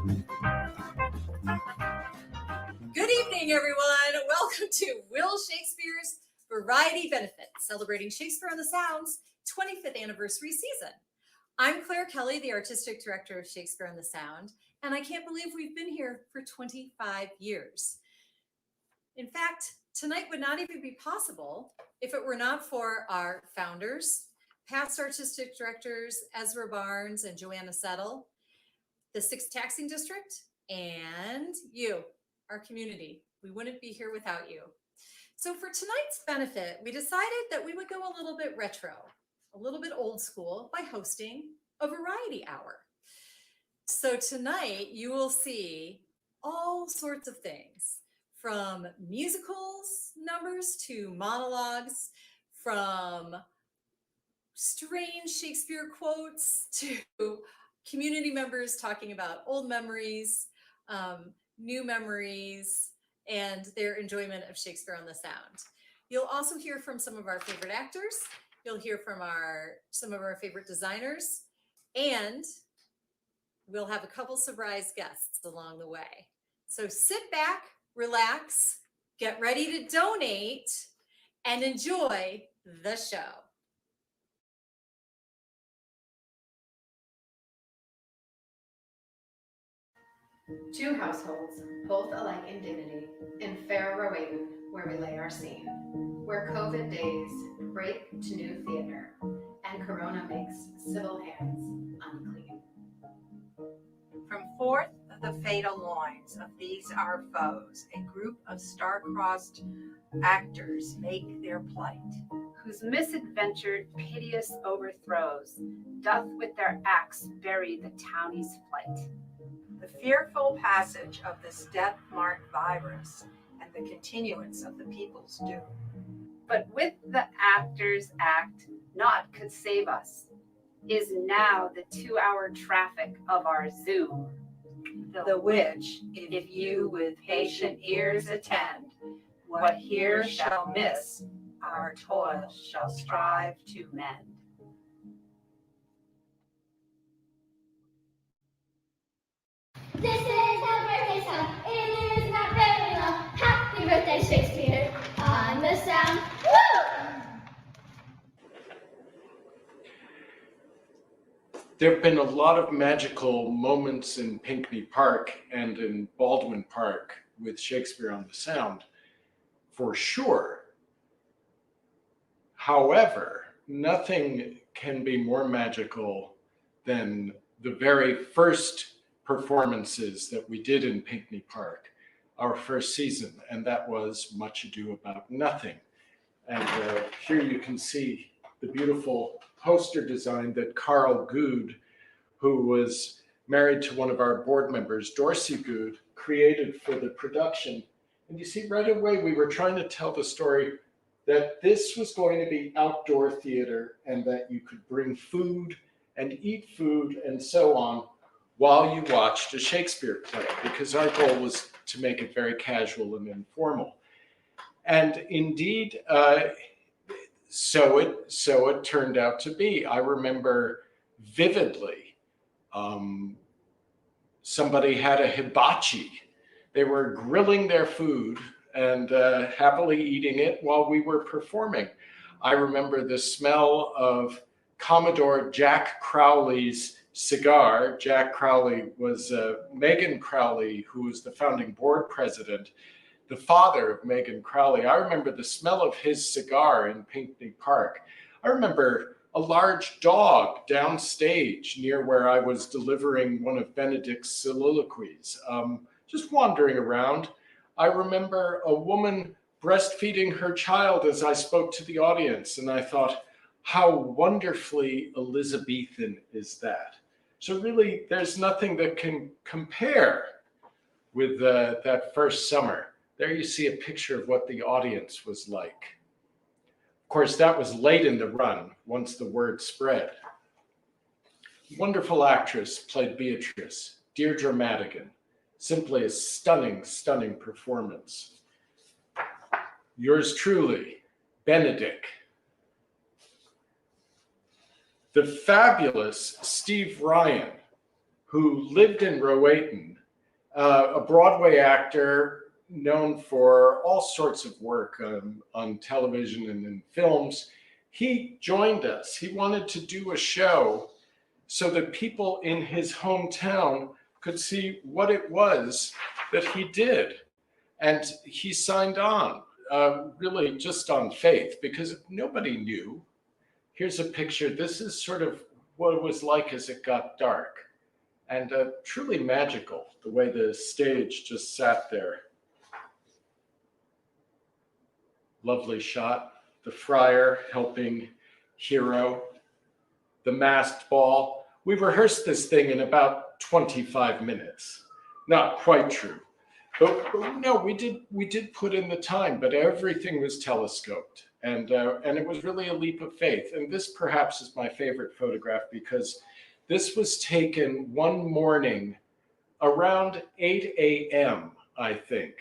Good evening, everyone. Welcome to Will Shakespeare's Variety Benefit, celebrating Shakespeare on the Sound's 25th anniversary season. I'm Claire Kelly, the Artistic Director of Shakespeare on the Sound, and I can't believe we've been here for 25 years. In fact, tonight would not even be possible if it were not for our founders, past artistic directors, Ezra Barnes and Joanna Settle, the 6th Taxing District, and you, our community. We wouldn't be here without you. So for tonight's benefit, we decided that we would go a little bit retro, a little bit old school by hosting a variety hour. So tonight you will see all sorts of things, from musicals numbers to monologues, from strange Shakespeare quotes to community members talking about old memories, new memories, and their enjoyment of Shakespeare on the Sound. You'll also hear from some of our favorite actors. You'll hear from some of our favorite designers, and we'll have a couple surprise guests along the way. So sit back, relax, get ready to donate, and enjoy the show. Two households, both alike in dignity, in fair Rowayton, where we lay our scene, where COVID days break to new theater, and Corona makes civil hands unclean. From forth the fatal loins of these our foes, a group of star-crossed actors make their plight, whose misadventured piteous overthrows doth with their axe bury the townie's flight. the fearful passage of this death-marked virus, and the continuance of the people's doom. But with the actors' act, naught could save us, is now the 2-hour traffic of our Zoom. The which, if you with patient ears attend, what here shall miss, our toil shall strive to mend. This is a birthday song. It is not very long. Happy birthday, Shakespeare, on the Sound. Woo! There have been a lot of magical moments in Pinckney Park and in Baldwin Park with Shakespeare on the Sound, for sure. However, nothing can be more magical than the very first performances that we did in Pinckney Park, our first season, and that was Much Ado About Nothing. And here you can see the beautiful poster design that Carl Good, who was married to one of our board members, Dorsey Good, created for the production. And you see right away, we were trying to tell the story that this was going to be outdoor theater and that you could bring food and eat food and so on while you watched a Shakespeare play, because our goal was to make it very casual and informal. And indeed, so it turned out to be. I remember vividly, somebody had a hibachi. They were grilling their food and happily eating it while we were performing. I remember the smell of Commodore Jack Crowley's cigar. Jack Crowley was Megan Crowley, who was the founding board president, the father of Megan Crowley. I remember the smell of his cigar in Pinckney Park. I remember a large dog downstage near where I was delivering one of Benedict's soliloquies, just wandering around. I remember a woman breastfeeding her child as I spoke to the audience, and I thought, how wonderfully Elizabethan is that? So really, there's nothing that can compare with that first summer. There you see a picture of what the audience was like. Of course, that was late in the run, once the word spread. Wonderful actress played Beatrice, Deirdre Madigan. Simply a stunning, stunning performance. Yours truly, Benedict. The fabulous Steve Ryan, who lived in Rowayton, a Broadway actor known for all sorts of work on television and in films. He joined us. He wanted to do a show so that people in his hometown could see what it was that he did. And he signed on, really just on faith, because nobody knew. Here's a picture. This is sort of what it was like as it got dark. And truly magical, the way the stage just sat there. Lovely shot. The friar helping Hero, the masked ball. We rehearsed this thing in about 25 minutes. Not quite true. But no, we did put in the time, but everything was telescoped. And it was really a leap of faith. And this perhaps is my favorite photograph because this was taken one morning around 8 a.m., I think.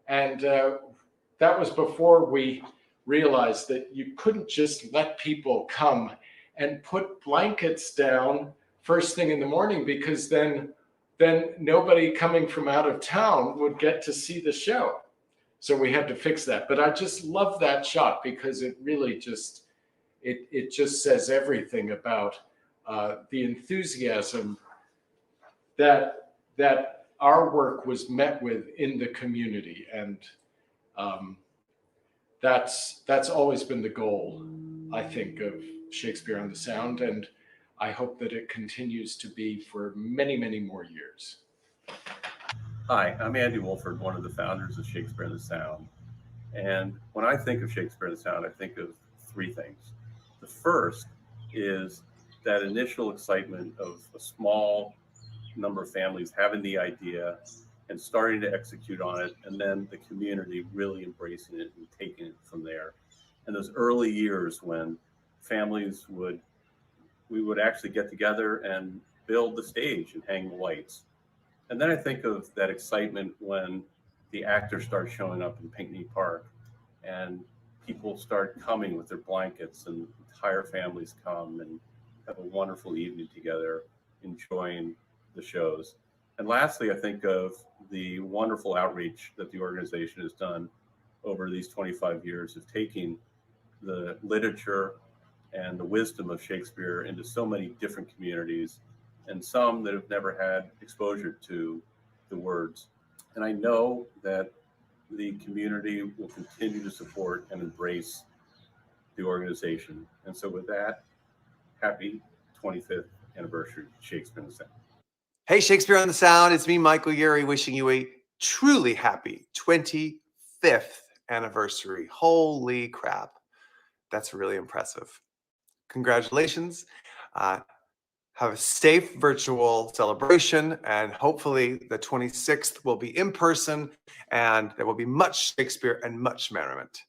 And that was before we realized that you couldn't just let people come and put blankets down first thing in the morning, because then nobody coming from out of town would get to see the show. So we had to fix that. But I just love that shot because it really just, it just says everything about the enthusiasm that our work was met with in the community. And that's always been the goal, I think, of Shakespeare on the Sound. And I hope that it continues to be for many, many more years. Hi, I'm Andy Wolford, one of the founders of Shakespeare on the Sound. And when I think of Shakespeare on the Sound, I think of three things. The first is that initial excitement of a small number of families having the idea and starting to execute on it, and then the community really embracing it and taking it from there. And those early years when families we would actually get together and build the stage and hang the lights. And then I think of that excitement when the actors start showing up in Pinckney Park and people start coming with their blankets and entire families come and have a wonderful evening together, enjoying the shows. And lastly, I think of the wonderful outreach that the organization has done over these 25 years of taking the literature and the wisdom of Shakespeare into so many different communities, and some that have never had exposure to the words. And I know that the community will continue to support and embrace the organization. And so with that, happy 25th anniversary Shakespeare on the Sound. Hey, Shakespeare on the Sound. It's me, Michael Urie, wishing you a truly happy 25th anniversary. Holy crap. That's really impressive. Congratulations. Have a safe virtual celebration, and hopefully the 26th will be in person, and there will be much Shakespeare and much merriment.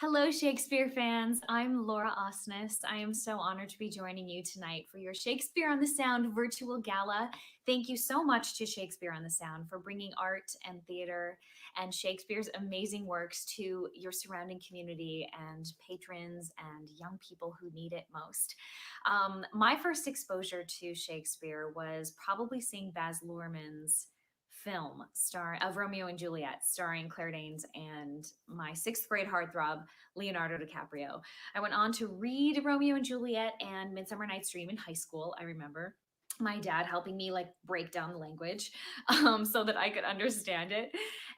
Hello, Shakespeare fans. I'm Laura Osnes. I am so honored to be joining you tonight for your Shakespeare on the Sound virtual gala. Thank you so much to Shakespeare on the Sound for bringing art and theater and Shakespeare's amazing works to your surrounding community and patrons and young people who need it most. My first exposure to Shakespeare was probably seeing Baz Luhrmann's film of Romeo and Juliet, starring Claire Danes and my sixth grade heartthrob, Leonardo DiCaprio. I went on to read Romeo and Juliet and Midsummer Night's Dream in high school. I remember my dad helping me break down the language so that I could understand it.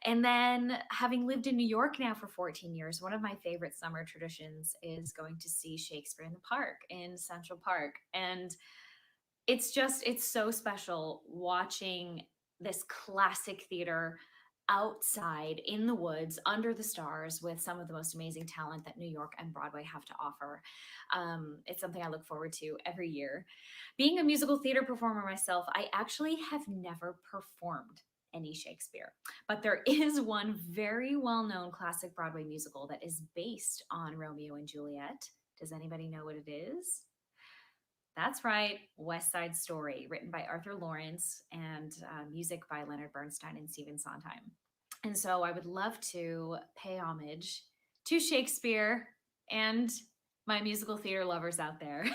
And then having lived in New York now for 14 years, one of my favorite summer traditions is going to see Shakespeare in the park in Central Park. And it's so special watching this classic theater outside in the woods under the stars with some of the most amazing talent that New York and Broadway have to offer. It's something I look forward to every year. Being a musical theater performer myself, I actually have never performed any Shakespeare, but there is one very well-known classic Broadway musical that is based on Romeo and Juliet. Does anybody know what it is? That's right, West Side Story, written by Arthur Lawrence and music by Leonard Bernstein and Stephen Sondheim. And so I would love to pay homage to Shakespeare and my musical theater lovers out there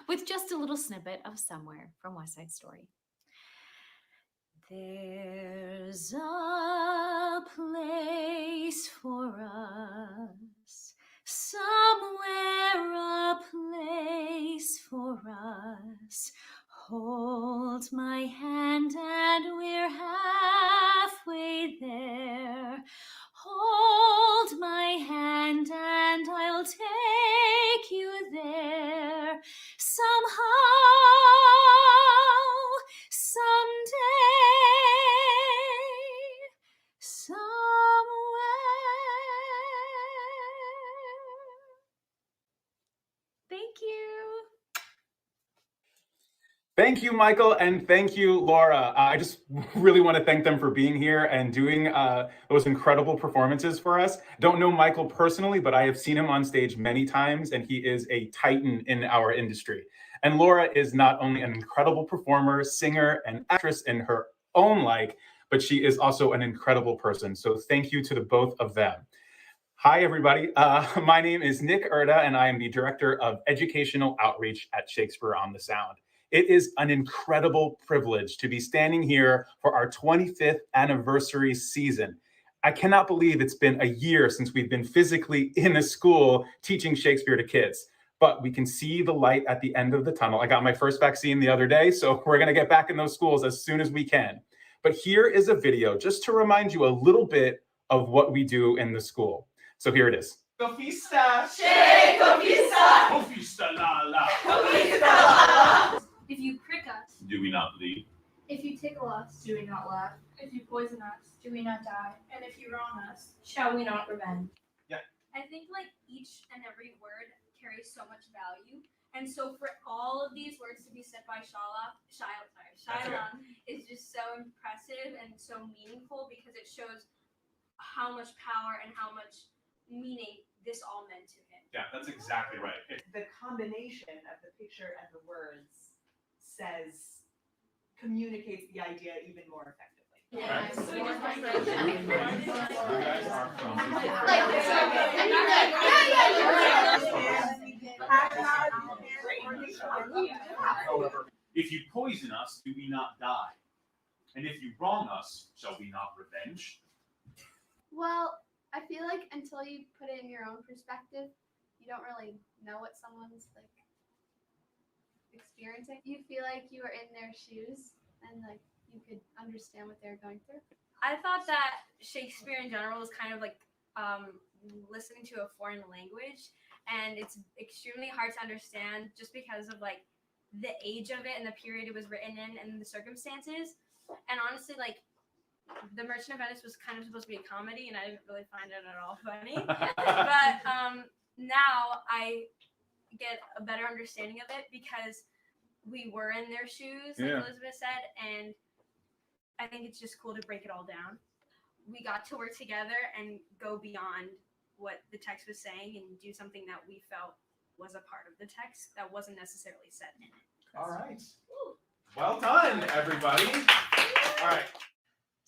with just a little snippet of Somewhere from West Side Story. There's a place for us, somewhere a place for us. Hold my hand and we're halfway there. Hold my hand and I'll take you there. Somehow, someday, somewhere. Thank you. Thank you, Michael, and thank you, Laura. I just really want to thank them for being here and doing those incredible performances for us. Don't know Michael personally, but I have seen him on stage many times, and he is a titan in our industry. And Laura is not only an incredible performer, singer, and actress in her own like, but she is also an incredible person. So thank you to the both of them. Hi, everybody. My name is Nick Erda, and I am the Director of Educational Outreach at Shakespeare on the Sound. It is an incredible privilege to be standing here for our 25th anniversary season. I cannot believe it's been a year since we've been physically in a school teaching Shakespeare to kids, but we can see the light at the end of the tunnel. I got my first vaccine the other day, so we're going to get back in those schools as soon as we can. But here is a video just to remind you a little bit of what we do in the school. So here it is. Cofista! Che, cofista! Cofista la la! Cofista la la! If you prick us, Do we not bleed? if you tickle us, Do we not laugh? if you poison us, do we not die? And if you wrong us, Shall we not revenge? I think like each and every word carries so much value. And so for all of these words to be said by Shylock is just so impressive and so meaningful because it shows how much power and how much meaning this all meant to him. Yeah, that's exactly right. The combination of the picture and the words communicates the idea even more effectively. Right. So You guys are from. If you poison us, do we not die? And if you wrong us, shall we not revenge? Well, I feel like until you put it in your own perspective, you don't really know what someone's like experiencing. You feel like you were in their shoes and like you could understand what they're going through. I thought that Shakespeare in general is kind of like listening to a foreign language, and it's extremely hard to understand just because of like the age of it and the period it was written in and the circumstances. And honestly, like The Merchant of Venice was kind of supposed to be a comedy, and I didn't really find it at all funny. But now I get a better understanding of it because we were in their shoes, like Elizabeth said, and I think it's just cool to break it all down. We got to work together and go beyond what the text was saying and do something that we felt was a part of the text that wasn't necessarily said in it. All right. Well done, everybody. All right.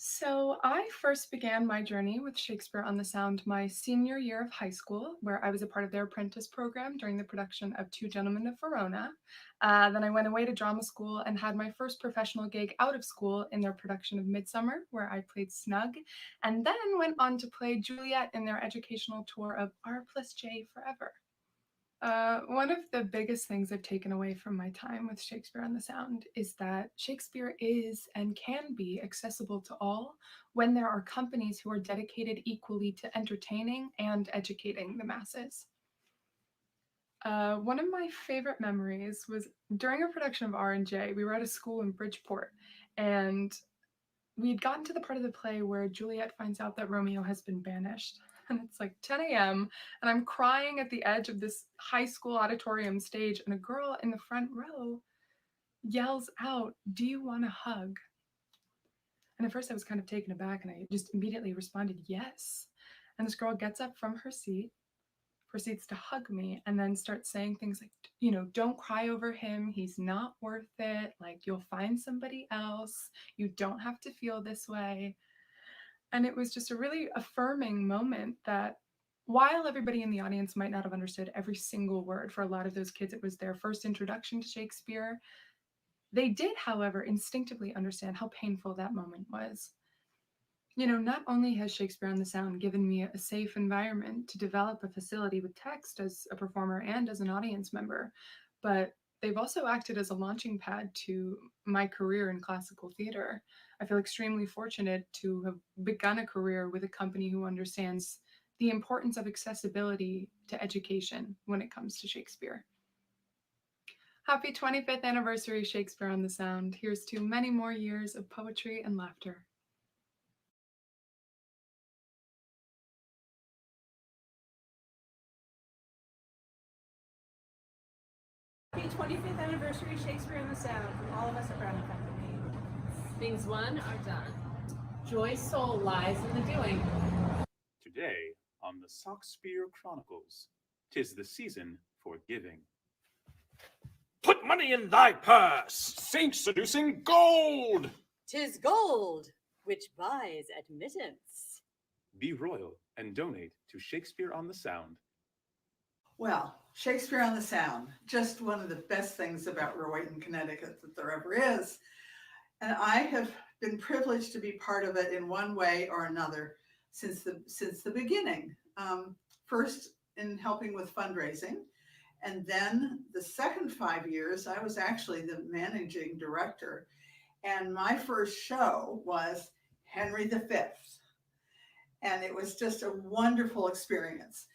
So I first began my journey with Shakespeare on the Sound my senior year of high school, where I was a part of their apprentice program during the production of Two Gentlemen of Verona. Then I went away to drama school and had my first professional gig out of school in their production of Midsummer, where I played Snug, and then went on to play Juliet in their educational tour of R+J Forever. One of the biggest things I've taken away from my time with Shakespeare on the Sound is that Shakespeare is and can be accessible to all when there are companies who are dedicated equally to entertaining and educating the masses. One of my favorite memories was during a production of R&J. We were at a school in Bridgeport, and we'd gotten to the part of the play where Juliet finds out that Romeo has been banished. And it's like 10 a.m. and I'm crying at the edge of this high school auditorium stage, and a girl in the front row yells out, "Do you want a hug?" And at first I was kind of taken aback, and I just immediately responded, "Yes." And this girl gets up from her seat, proceeds to hug me, and then starts saying things like, you know, "Don't cry over him. He's not worth it. Like, you'll find somebody else. You don't have to feel this way." And it was just a really affirming moment that While everybody in the audience might not have understood every single word, for a lot of those kids, it was their first introduction to Shakespeare. They did, however, instinctively understand how painful that moment was. You know, not only has Shakespeare on the Sound given me a safe environment to develop a facility with text as a performer and as an audience member, but they've also acted as a launching pad to my career in classical theater. I feel extremely fortunate to have begun a career with a company who understands the importance of accessibility to education when it comes to Shakespeare. Happy 25th anniversary, Shakespeare on the Sound. Here's to many more years of poetry and laughter. Happy 25th anniversary, Shakespeare on the Sound, from all of us at Brown Company. Things won are done. Joy's soul lies in the doing. Today, on the Shakespeare Chronicles, 'tis the season for giving. Put money in thy purse, saint-seducing gold! 'Tis gold, which buys admittance. Be royal and donate to Shakespeare on the Sound. Well, Shakespeare on the Sound, just one of the best things about Rowayton, Connecticut that there ever is. And I have been privileged to be part of it in one way or another since the beginning. First in helping with fundraising, and then the second 5 years, I was actually the managing director. And my first show was Henry V. And it was just a wonderful experience.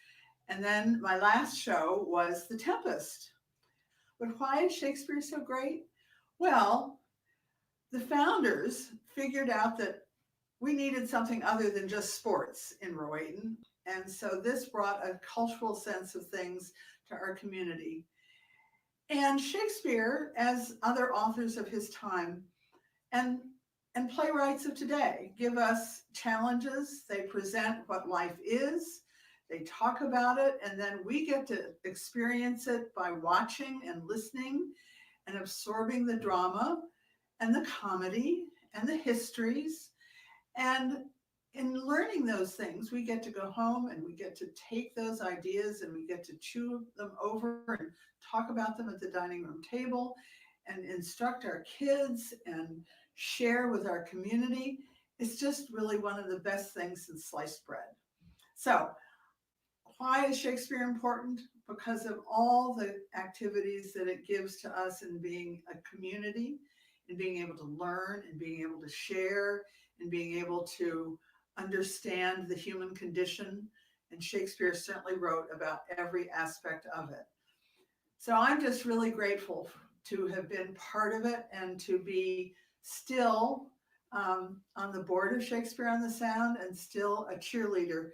And then my last show was The Tempest. But why is Shakespeare so great? Well, the founders figured out that we needed something other than just sports in Rowayton. And so this brought a cultural sense of things to our community. And Shakespeare, as other authors of his time and playwrights of today, give us challenges. They present what life is. They talk about it, and then we get to experience it by watching and listening and absorbing the drama and the comedy and the histories. And in learning those things, we get to go home and we get to take those ideas and we get to chew them over and talk about them at the dining room table and instruct our kids and share with our community. It's just really one of the best things since sliced bread. So why is Shakespeare important? Because of all the activities that it gives to us in being a community, in being able to learn, and being able to share, and being able to understand the human condition. And Shakespeare certainly wrote about every aspect of it. So I'm just really grateful to have been part of it and to be still on the board of Shakespeare on the Sound and still a cheerleader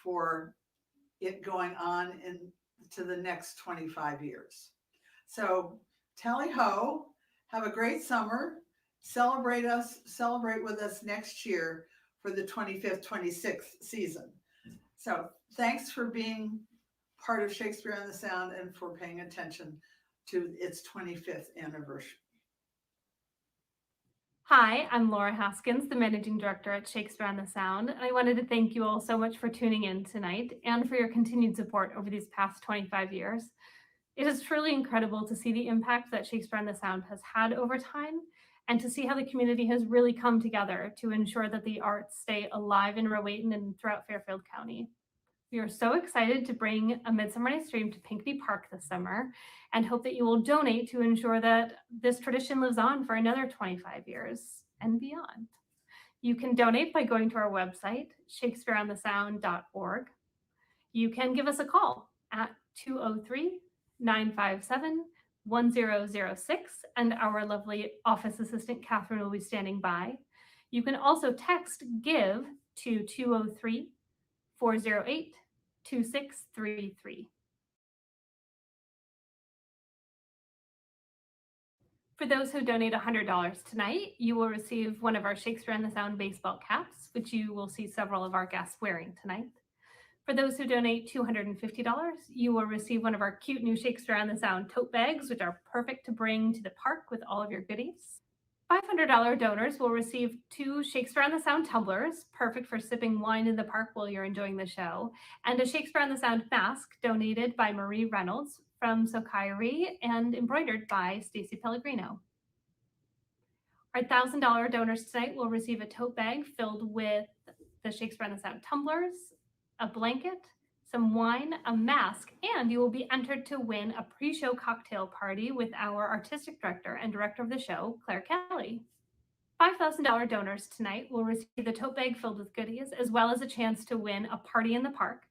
for it going on into the next 25 years. So tally ho, have a great summer. Celebrate with us next year for the 25th, 26th season. So thanks for being part of Shakespeare on the Sound and for paying attention to its 25th anniversary. Hi, I'm Laura Haskins, the Managing Director at Shakespeare on the Sound, and I wanted to thank you all so much for tuning in tonight and for your continued support over these past 25 years. It is truly incredible to see the impact that Shakespeare on the Sound has had over time and to see how the community has really come together to ensure that the arts stay alive in Rowayton and throughout Fairfield County. We are so excited to bring A Midsummer Night's Dream to Pinckney Park this summer and hope that you will donate to ensure that this tradition lives on for another 25 years and beyond. You can donate by going to our website, shakespeareonthesound.org. You can give us a call at 203-957-1006, and our lovely office assistant, Catherine, will be standing by. You can also text GIVE to 203-408-2633. For those who donate $100 tonight, you will receive one of our Shakespeare on the Sound baseball caps, which you will see several of our guests wearing tonight. For those who donate $250, you will receive one of our cute new Shakespeare on the Sound tote bags, which are perfect to bring to the park with all of your goodies. $500 donors will receive 2 Shakespeare on the Sound tumblers, perfect for sipping wine in the park while you're enjoying the show, and a Shakespeare on the Sound mask donated by Marie Reynolds from Sokairy and embroidered by Stacey Pellegrino. Our $1,000 donors tonight will receive a tote bag filled with the Shakespeare on the Sound tumblers, a blanket, some wine, a mask, and you will be entered to win a pre-show cocktail party with our artistic director and director of the show, Claire Kelly. $5,000 donors tonight will receive the tote bag filled with goodies, as well as a chance to win a party in the park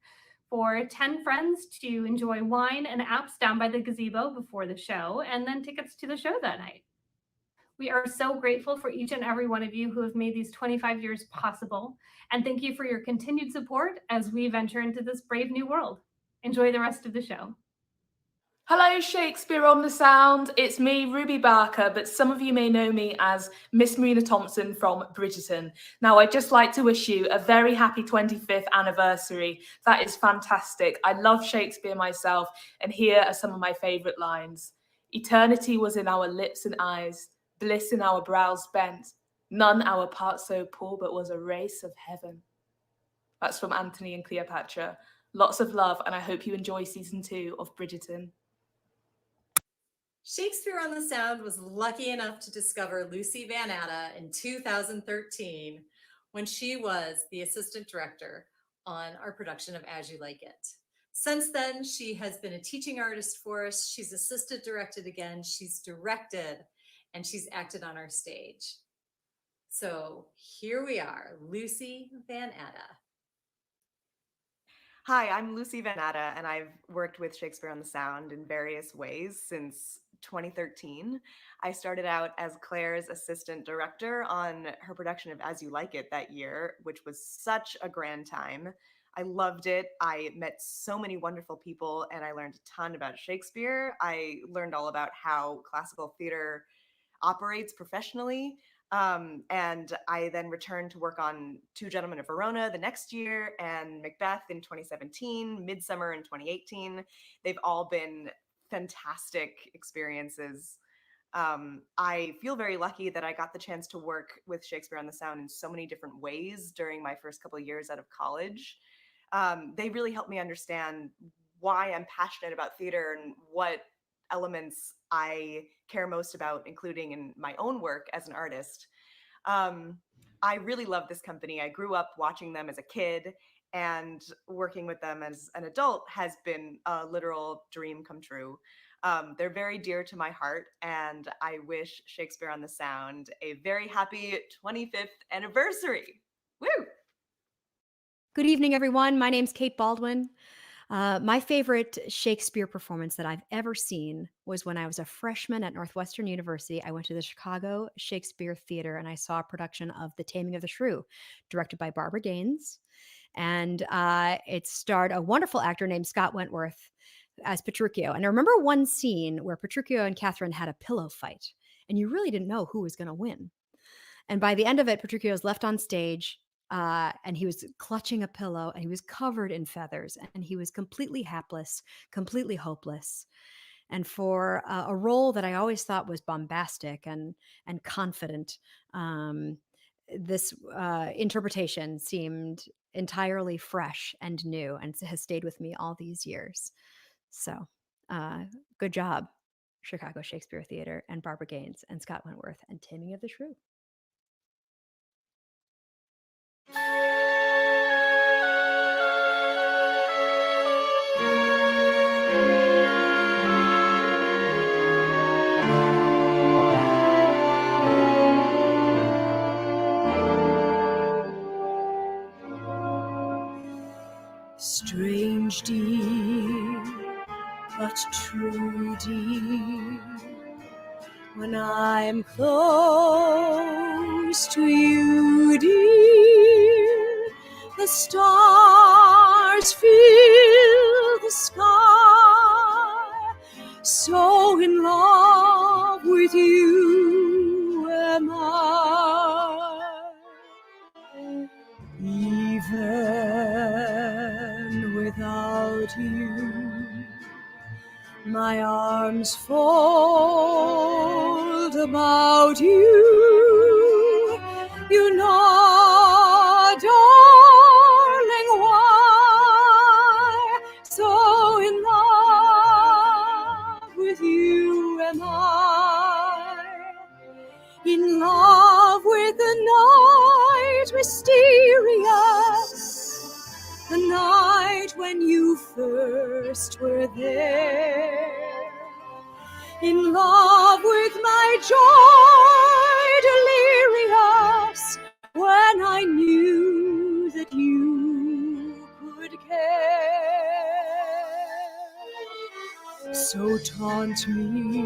for 10 friends to enjoy wine and apps down by the gazebo before the show, and then tickets to the show that night. We are so grateful for each and every one of you who have made these 25 years possible, and thank you for your continued support as we venture into this brave new world. Enjoy the rest of the show. Hello, Shakespeare on the Sound. It's me, Ruby Barker, but some of you may know me as Miss Marina Thompson from Bridgerton. Now, I'd just like to wish you a very happy 25th anniversary. That is fantastic. I love Shakespeare myself, and here are some of my favourite lines. Eternity was in our lips and eyes, bliss in our brows bent, none our part so poor, but was a race of heaven. That's from Antony and Cleopatra. Lots of love, and I hope you enjoy season 2 of Bridgerton. Shakespeare on the Sound was lucky enough to discover Lucy Van Atta in 2013 when she was the assistant director on our production of As You Like It. Since then, she has been a teaching artist for us. She's assistant directed again, she's directed, and she's acted on our stage. So here we are, Lucy Van Atta. Hi, I'm Lucy Van Atta, and I've worked with Shakespeare on the Sound in various ways since 2013. I started out as Claire's assistant director on her production of As You Like It that year, which was such a grand time. I loved it. I met so many wonderful people, and I learned a ton about Shakespeare. I learned all about how classical theater operates professionally. And I then returned to work on Two Gentlemen of Verona the next year, and Macbeth in 2017, Midsummer in 2018. They've all been fantastic experiences. I feel very lucky that I got the chance to work with Shakespeare on the Sound in so many different ways during my first couple of years out of college. They really helped me understand why I'm passionate about theater and what elements I care most about including in my own work as an artist. I really love this company. I grew up watching them as a kid, and working with them as an adult has been a literal dream come true. They're very dear to my heart, and I wish Shakespeare on the Sound a very happy 25th anniversary. Woo! Good evening, everyone. My name's Kate Baldwin. My favorite Shakespeare performance that I've ever seen was when I was a freshman at Northwestern University. I went to the Chicago Shakespeare Theater and I saw a production of The Taming of the Shrew, directed by Barbara Gaines. And it starred a wonderful actor named Scott Wentworth as Petruchio. And I remember one scene where Petruchio and Catherine had a pillow fight, and you really didn't know who was going to win. And by the end of it, Petruchio was left on stage. And he was clutching a pillow, and he was covered in feathers, and he was completely hapless, completely hopeless. And for a role that I always thought was bombastic and confident, this interpretation seemed entirely fresh and new, and has stayed with me all these years. So, good job, Chicago Shakespeare Theater, and Barbara Gaines, and Scott Wentworth, and Taming of the Shrew. Strange dear, but true dear, when I'm close to you, dear, the stars fill the sky, so in love with you am I. Even without you, my arms fold about you. first were there. In love with my joy delirious, when I knew that you could care. So taunt me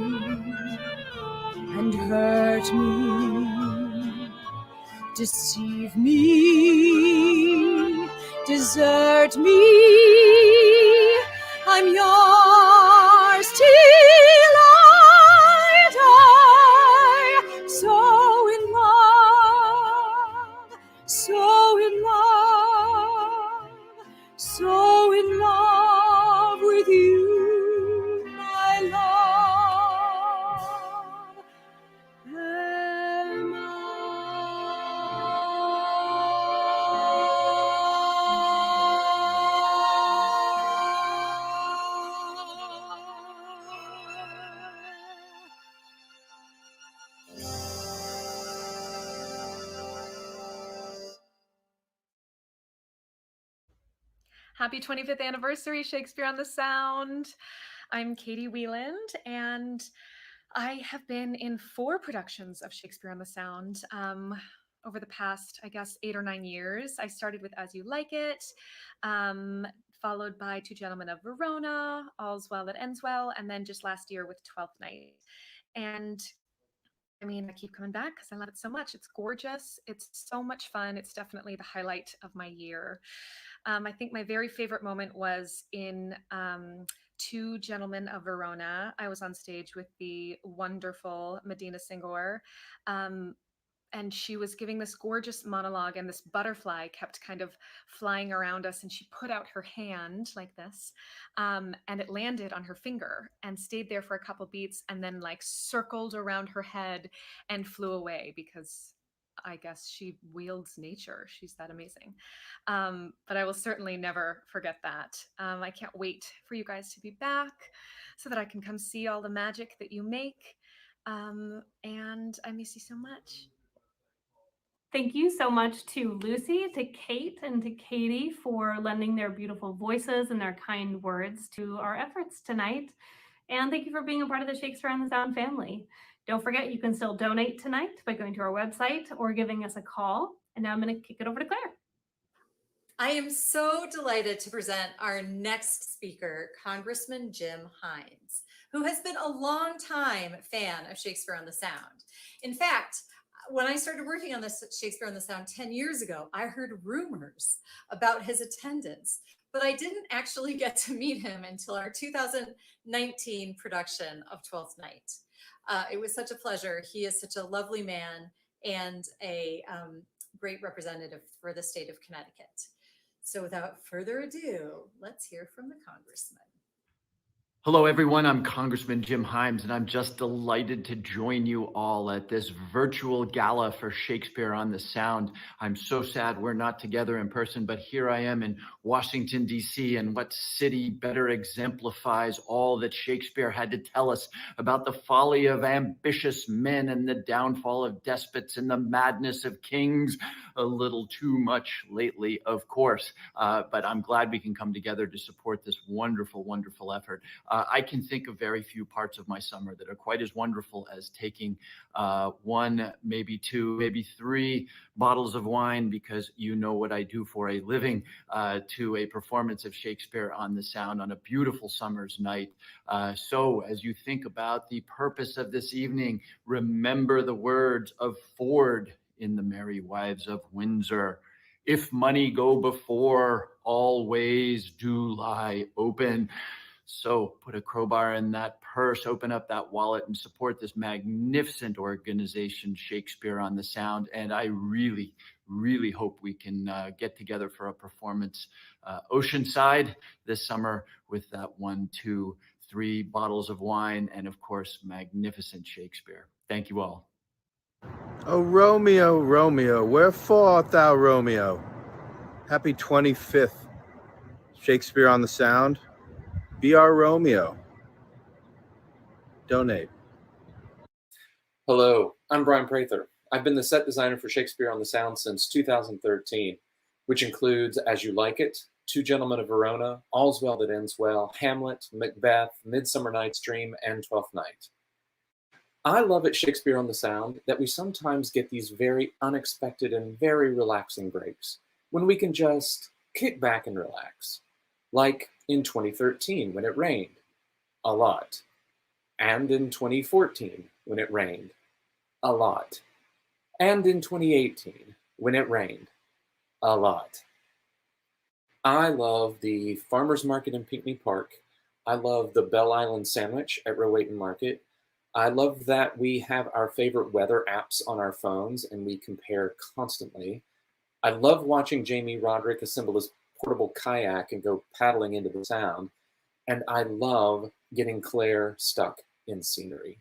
and hurt me, deceive me, desert me, I'm yours till I die. So in love, so in love, so in love with you, my love. Am Happy 25th anniversary, Shakespeare on the Sound. I'm Katie Wieland, and I have been in 4 productions of Shakespeare on the Sound over the past, I guess, 8 or 9 years. I started with As You Like It, followed by Two Gentlemen of Verona, All's Well That Ends Well, and then just last year with Twelfth Night. And I mean, I keep coming back because I love it so much. It's gorgeous. It's so much fun. It's definitely the highlight of my year. I think my very favorite moment was in Two Gentlemen of Verona. I was on stage with the wonderful Medina Singor. And she was giving this gorgeous monologue, and this butterfly kept kind of flying around us, and she put out her hand like this, and it landed on her finger and stayed there for a couple beats, and then like circled around her head and flew away, because I guess she wields nature. She's that amazing. But I will certainly never forget that. I can't wait for you guys to be back so that I can come see all the magic that you make. And I miss you so much. Thank you so much to Lucy, to Kate, and to Katie for lending their beautiful voices and their kind words to our efforts tonight. And thank you for being a part of the Shakespeare on the Sound family. Don't forget, you can still donate tonight by going to our website or giving us a call. And now I'm going to kick it over to Claire. I am so delighted to present our next speaker, Congressman Jim Hines, who has been a longtime fan of Shakespeare on the Sound. In fact, when I started working on this Shakespeare on the Sound 10 years ago, I heard rumors about his attendance, but I didn't actually get to meet him until our 2019 production of Twelfth Night. It was such a pleasure. He is such a lovely man and a great representative for the state of Connecticut. So without further ado, let's hear from the Congressman. Hello, everyone. I'm Congressman Jim Hines, and I'm just delighted to join you all at this virtual gala for Shakespeare on the Sound. I'm so sad we're not together in person, but here I am in Washington, D.C., and what city better exemplifies all that Shakespeare had to tell us about the folly of ambitious men and the downfall of despots and the madness of kings. A little too much lately, of course, but I'm glad we can come together to support this wonderful, wonderful effort. I can think of very few parts of my summer that are quite as wonderful as taking 1, maybe 2, maybe 3 bottles of wine, because you know what I do for a living, to a performance of Shakespeare on the Sound on a beautiful summer's night. So as you think about the purpose of this evening, remember the words of Ford in The Merry Wives of Windsor. If money go before, all ways do lie open. So put a crowbar in that purse, open up that wallet, and support this magnificent organization, Shakespeare on the Sound. And I really, really hope we can get together for a performance Oceanside this summer with that 1, 2, 3 bottles of wine and, of course, magnificent Shakespeare. Thank you all. Oh, Romeo, Romeo, wherefore art thou, Romeo? Happy 25th, Shakespeare on the Sound. Be our Romeo. Donate. Hello, I'm Brian Prather. I've been the set designer for Shakespeare on the Sound since 2013, which includes As You Like It, Two Gentlemen of Verona, All's Well That Ends Well, Hamlet, Macbeth, Midsummer Night's Dream, and Twelfth Night. I love at Shakespeare on the Sound that we sometimes get these very unexpected and very relaxing breaks when we can just kick back and relax. Like in 2013 when it rained a lot, and in 2014 when it rained a lot, and in 2018 when it rained a lot. I love the Farmers Market in Pinckney Park. I love the Bell Island Sandwich at Rowayton Market. I love that we have our favorite weather apps on our phones and we compare constantly. I love watching Jamie Roderick assemble his portable kayak and go paddling into the Sound. And I love getting Claire stuck in scenery.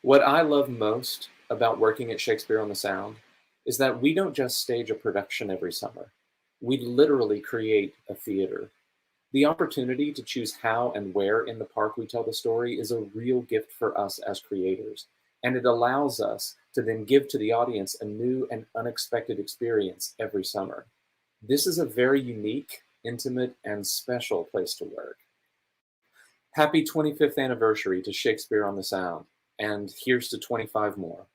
What I love most about working at Shakespeare on the Sound is that we don't just stage a production every summer. We literally create a theater. The opportunity to choose how and where in the park we tell the story is a real gift for us as creators, and it allows us to then give to the audience a new and unexpected experience every summer. This is a very unique, intimate, and special place to work. Happy 25th anniversary to Shakespeare on the Sound, and here's to 25 more.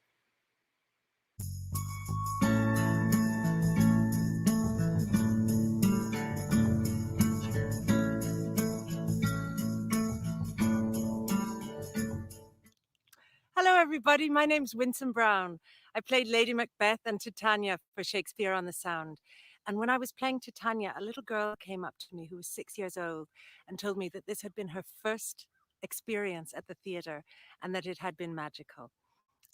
Hello, everybody. My name's Winsome Brown. I played Lady Macbeth and Titania for Shakespeare on the Sound. And when I was playing Titania, a little girl came up to me who was 6 years old and told me that this had been her first experience at the theater and that it had been magical.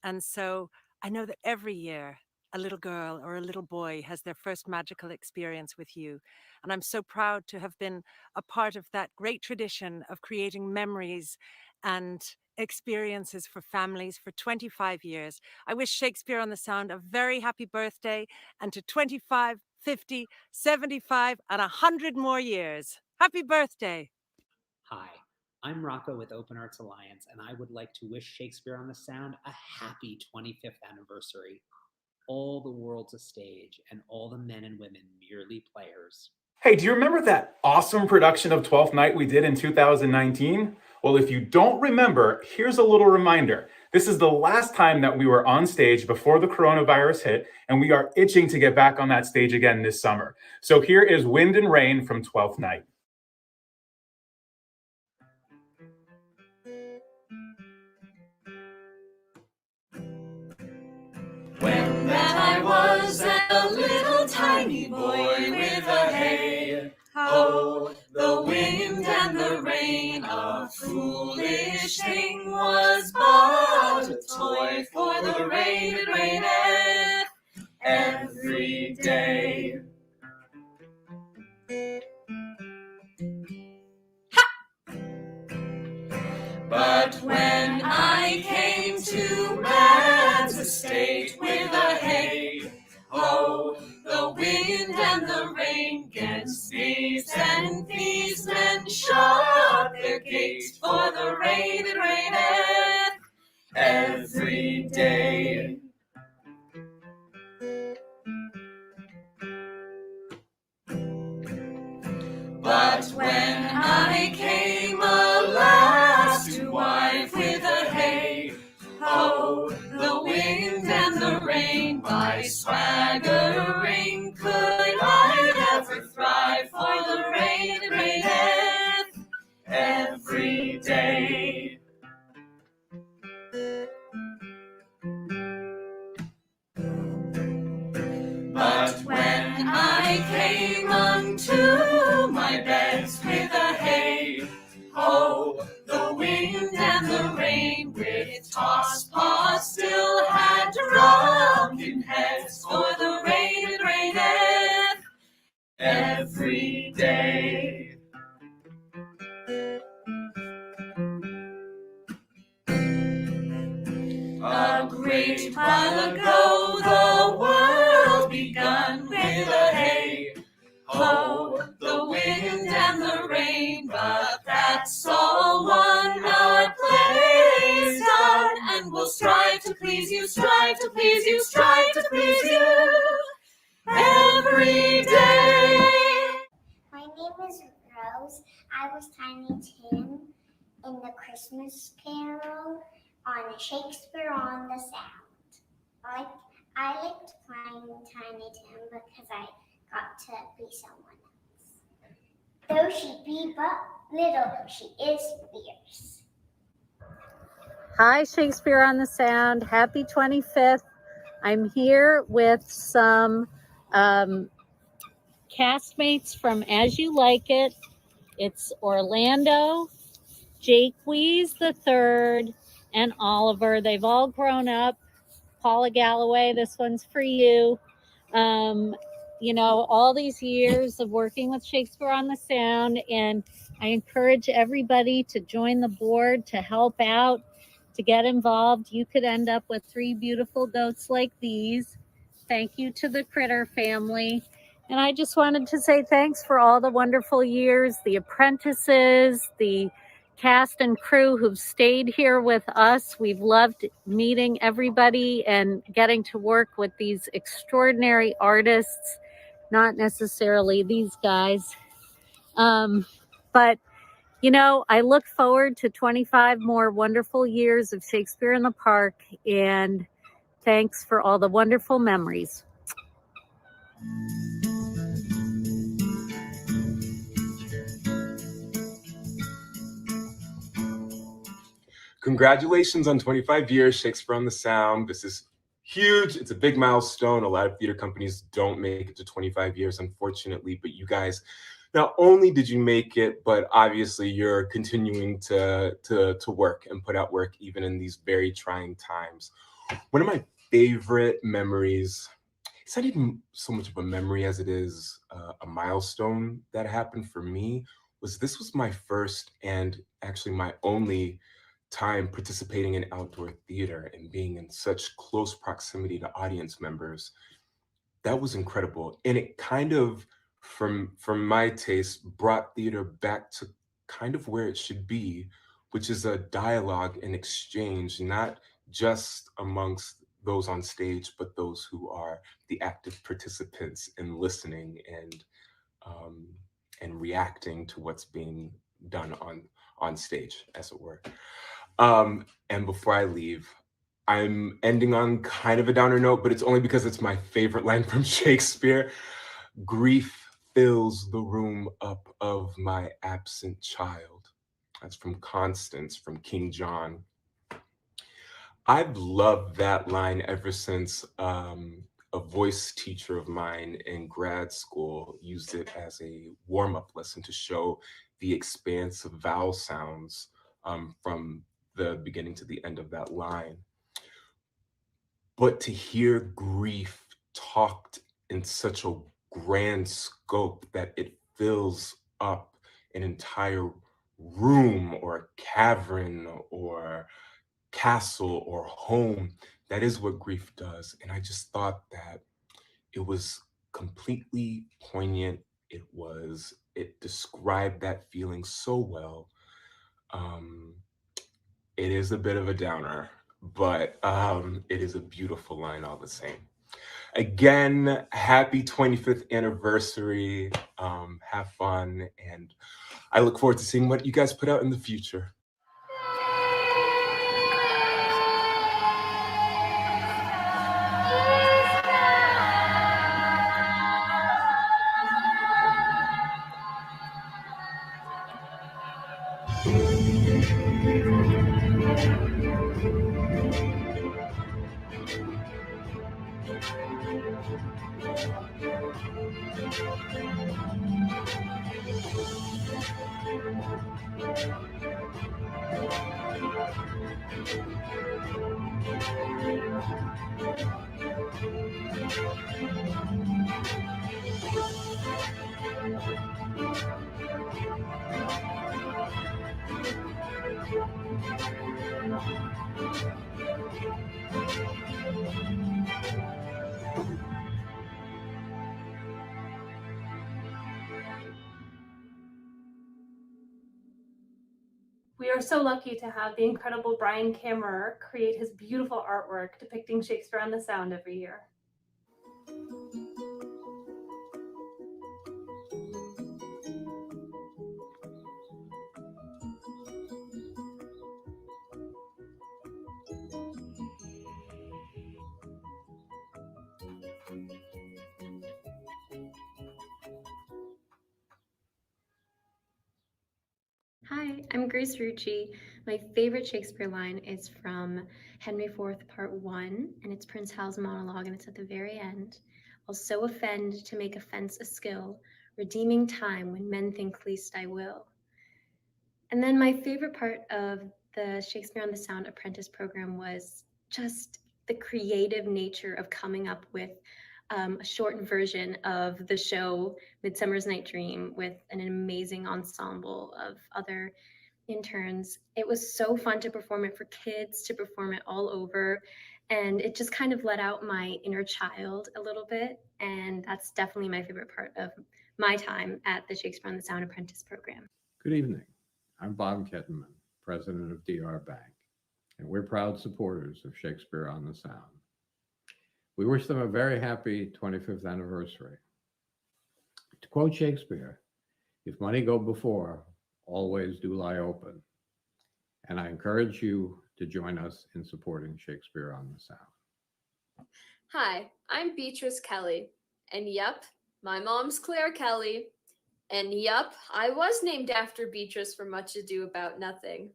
And so I know that every year a little girl or a little boy has their first magical experience with you. And I'm so proud to have been a part of that great tradition of creating memories and experiences for families for 25 years. I wish Shakespeare on the Sound a very happy birthday, and to 25, 50, 75, and 100 more years. Happy birthday. Hi, I'm Rocco with Open Arts Alliance, and I would like to wish Shakespeare on the Sound a happy 25th anniversary. All the world's a stage, and all the men and women merely players. Hey, do you remember that awesome production of Twelfth Night we did in 2019? Well, if you don't remember, here's a little reminder. This is the last time that we were on stage before the coronavirus hit, and we are itching to get back on that stage again this summer. So here is Wind and Rain from Twelfth Night. When that I was a little tiny boy with a hay ho, the wind and the rain, a foolish thing, was but a toy, for the rain it raineth every day. But when I came to man's estate with a hay ho, the wind and the rain, 'gainst knaves and thieves men shut their gates, for the rain it raineth every day. But when I came alas to wife with a hay ho, the wind and the rain, by swaggering could I never thrive, for the rain it raineth every day. But when I came unto my beds with a hay ho, the wind and the rain, with toss-paw still had drunken heads, for the rain it raineth every day. A great while ago the world begun with a hay ho, the wind and the rain, but that's all one, our play's done, and we'll strive to please you, strive to please you, strive to please you. Christmas Carol on Shakespeare on the Sound. I liked playing Tiny Tim because I got to be someone else. Though she be but little, she is fierce. Hi, Shakespeare on the Sound. Happy 25th. I'm here with some castmates from As You Like It. It's Orlando, Jake Wees III, and Oliver. They've all grown up. Paula Galloway, this one's for you. You know, all these years of working with Shakespeare on the Sound, and I encourage everybody to join the board, to help out, to get involved. You could end up with 3 beautiful goats like these. Thank you to the Critter family. And I just wanted to say thanks for all the wonderful years, the apprentices, the cast and crew who've stayed here with us. We've loved meeting everybody and getting to work with these extraordinary artists, not necessarily these guys. But, you know, I look forward to 25 more wonderful years of Shakespeare in the Park, and thanks for all the wonderful memories. Congratulations on 25 years, Shakespeare on the Sound. This is huge. It's a big milestone. A lot of theater companies don't make it to 25 years, unfortunately, but you guys, not only did you make it, but obviously you're continuing to work and put out work even in these very trying times. One of my favorite memories, it's not even so much of a memory as it is a milestone that happened for me, this was my first and actually my only time participating in outdoor theater and being in such close proximity to audience members. That was incredible. And it kind of, from my taste, brought theater back to kind of where it should be, which is a dialogue and exchange, not just amongst those on stage, but those who are the active participants in listening and reacting to what's being done on stage, as it were. And before I leave, I'm ending on kind of a downer note, but it's only because it's my favorite line from Shakespeare. Grief fills the room up of my absent child. That's from Constance, from King John. I've loved that line ever since a voice teacher of mine in grad school used it as a warm-up lesson to show the expanse of vowel sounds from the beginning to the end of that line. But to hear grief talked in such a grand scope that it fills up an entire room or a cavern or castle or home, that is what grief does. And I just thought that it was completely poignant. It described that feeling so well. It is a bit of a downer, but it is a beautiful line all the same. Again, happy 25th anniversary. Have fun, and I look forward to seeing what you guys put out in the future. We are so lucky to have the incredible Brian Kammerer create his beautiful artwork depicting Shakespeare on the Sound every year. Hi, I'm Grace Rucci. My favorite Shakespeare line is from Henry IV, Part 1, and it's Prince Hal's monologue, and it's at the very end. I'll so offend to make offense a skill, redeeming time when men think least I will. And then my favorite part of the Shakespeare on the Sound apprentice program was just the creative nature of coming up with a shortened version of the show Midsummer's Night Dream with an amazing ensemble of other interns. It was so fun to perform it for kids, to perform it all over, and it just kind of let out my inner child a little bit, and that's definitely my favorite part of my time at the Shakespeare on the Sound apprentice program. Good evening. I'm Bob Kettenman, president of DR Bank, and we're proud supporters of Shakespeare on the Sound. We wish them a very happy 25th anniversary. To quote Shakespeare, if money go before, always do lie open. And I encourage you to join us in supporting Shakespeare on the Sound. Hi, I'm Beatrice Kelly, and yep, my mom's Claire Kelly, and yep, I was named after Beatrice for Much Ado About Nothing.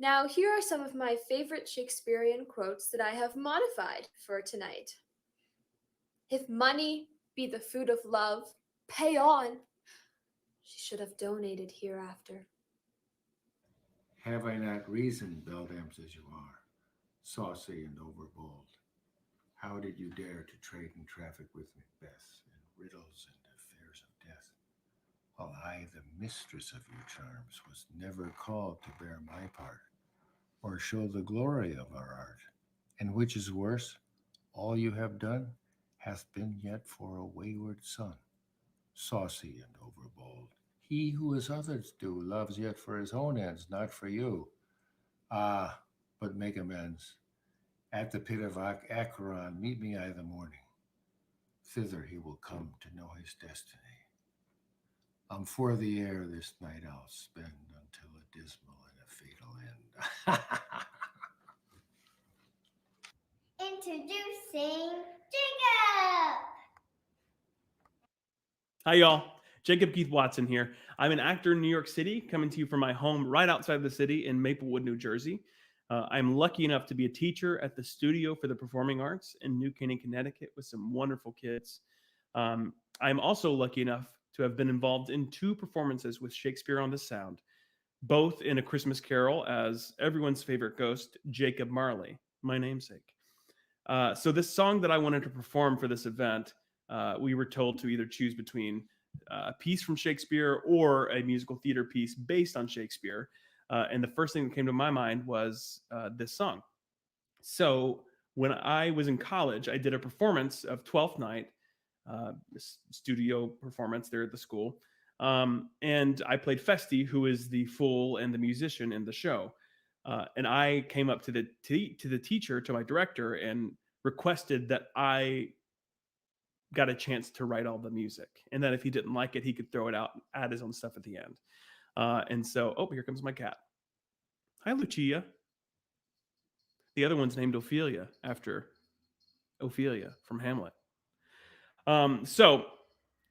Now, here are some of my favorite Shakespearean quotes that I have modified for tonight. If money be the food of love, pay on. She should have donated hereafter. Have I not reason, beldams as you are, saucy and overbold? How did you dare to trade and traffic with Macbeth in riddles and affairs of death? While I, the mistress of your charms, was never called to bear my part, or show the glory of our art. And which is worse, all you have done hath been yet for a wayward son, saucy and overbold. He who as others do loves yet for his own ends, not for you. Ah, but make amends. At the pit of Acheron, meet me I the morning. Thither he will come to know his destiny. For the air this night I'll spend until a dismal and a fatal end. Introducing Jacob! Hi, y'all. Jacob Keith Watson here. I'm an actor in New York City, coming to you from my home right outside the city in Maplewood, New Jersey. I'm lucky enough to be a teacher at the Studio for the Performing Arts in New Canaan, Connecticut, with some wonderful kids. I'm also lucky enough to have been involved in 2 performances with Shakespeare on the Sound, both in A Christmas Carol as everyone's favorite ghost, Jacob Marley, my namesake. So this song that I wanted to perform for this event, we were told to either choose between a piece from Shakespeare or a musical theater piece based on Shakespeare. And the first thing that came to my mind was this song. So when I was in college, I did a performance of Twelfth Night, this studio performance there at the school. And I played Festi, who is the fool and the musician in the show. And I came up to the teacher, to my director, and requested that I got a chance to write all the music, and that if he didn't like it, he could throw it out, add his own stuff at the end. And so, oh, here comes my cat. Hi, Lucia. The other one's named Ophelia, after Ophelia from Hamlet. So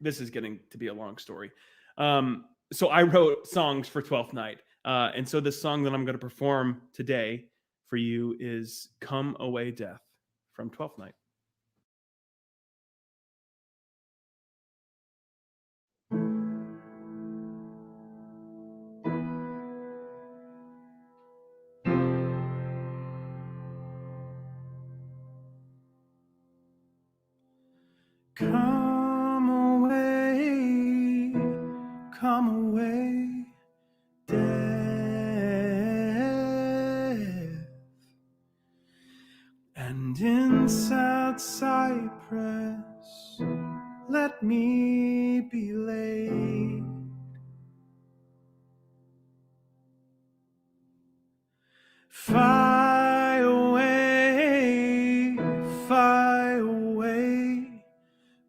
this is getting to be a long story. So I wrote songs for Twelfth Night. And so this song that I'm going to perform today for you is Come Away Death from Twelfth Night. Come away, death, and in sad cypress let me be laid. Fly away,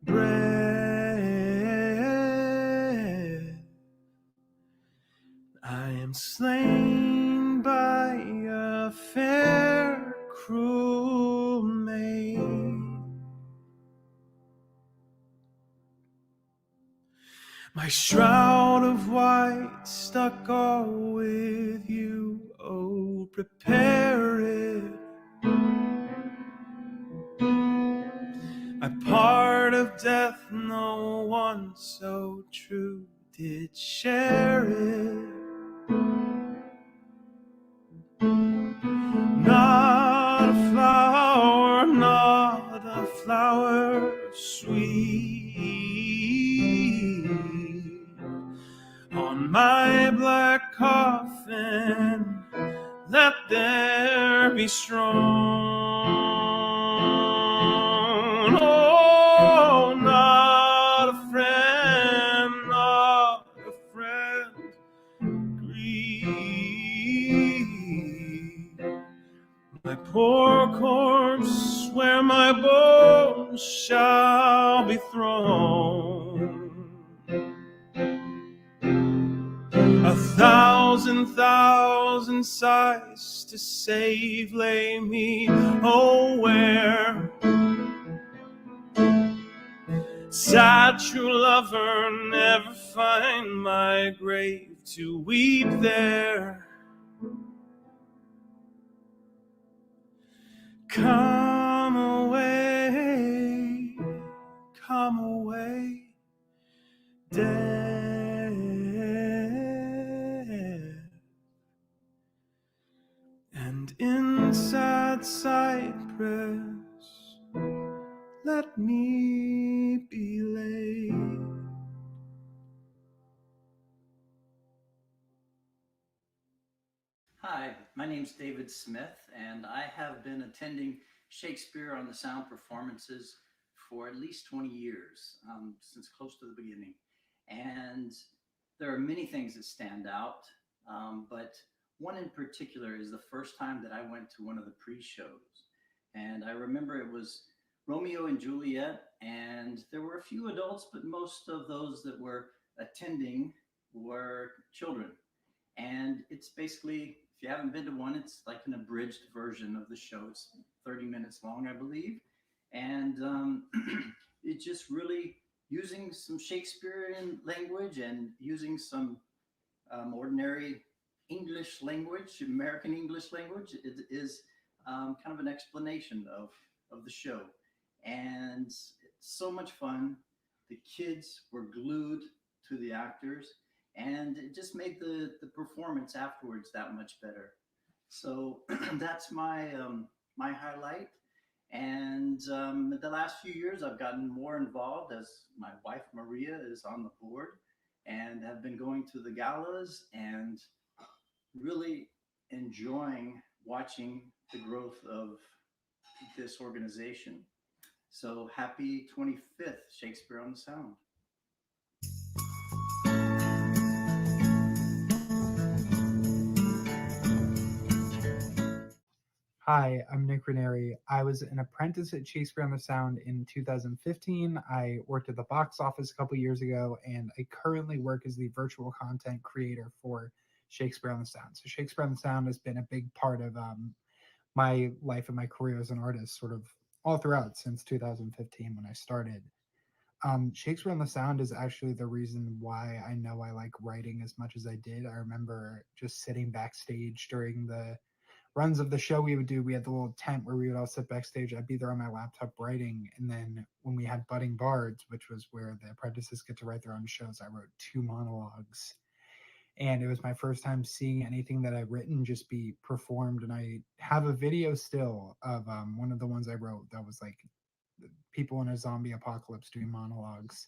breath. I am slain by a fair, cruel maid. My shroud of white stuck all with you. Oh, prepare it. A part of death no one so true did share it. Not a flower, not a flower sweet. On my black coffin, let there be strong. Oh, not a friend, not a friend. Grieve. My poor corpse, where my bones shall be thrown. 1,000 sighs to save lay me, oh where sad true lover never find my grave to weep there. Come away, dead. And inside cypress, let me be laid. Hi, my name's David Smith, and I have been attending Shakespeare on the Sound performances for at least 20 years, since close to the beginning. And there are many things that stand out, but one in particular is the first time that I went to one of the pre-shows. And I remember it was Romeo and Juliet, and there were a few adults, but most of those that were attending were children. And it's basically, if you haven't been to one, it's like an abridged version of the show. It's 30 minutes long, I believe. And it's just really using some Shakespearean language and using some ordinary English language, American English language. It is kind of an explanation of the show. And it's so much fun. The kids were glued to the actors, and it just made the performance afterwards that much better. So that's my my highlight. And the last few years, I've gotten more involved as my wife Maria is on the board, and have been going to the galas and really enjoying watching the growth of this organization. So happy 25th Shakespeare on the Sound. Hi, I'm Nick Ranieri. I was an apprentice at Shakespeare on the Sound in 2015. I worked at the box office a couple years ago, and I currently work as the virtual content creator for Shakespeare on the Sound. So Shakespeare on the Sound has been a big part of my life and my career as an artist, sort of all throughout since 2015 when I started. Shakespeare on the Sound is actually the reason why I know I like writing as much as I did. I remember just sitting backstage during the runs of the show we would do. We had the little tent where we would all sit backstage. I'd be there on my laptop writing. And then when we had Budding Bards, which was where the apprentices get to write their own shows, I wrote 2 monologues. And it was my first time seeing anything that I'd written just be performed. And I have a video still of one of the ones I wrote that was like people in a zombie apocalypse doing monologues.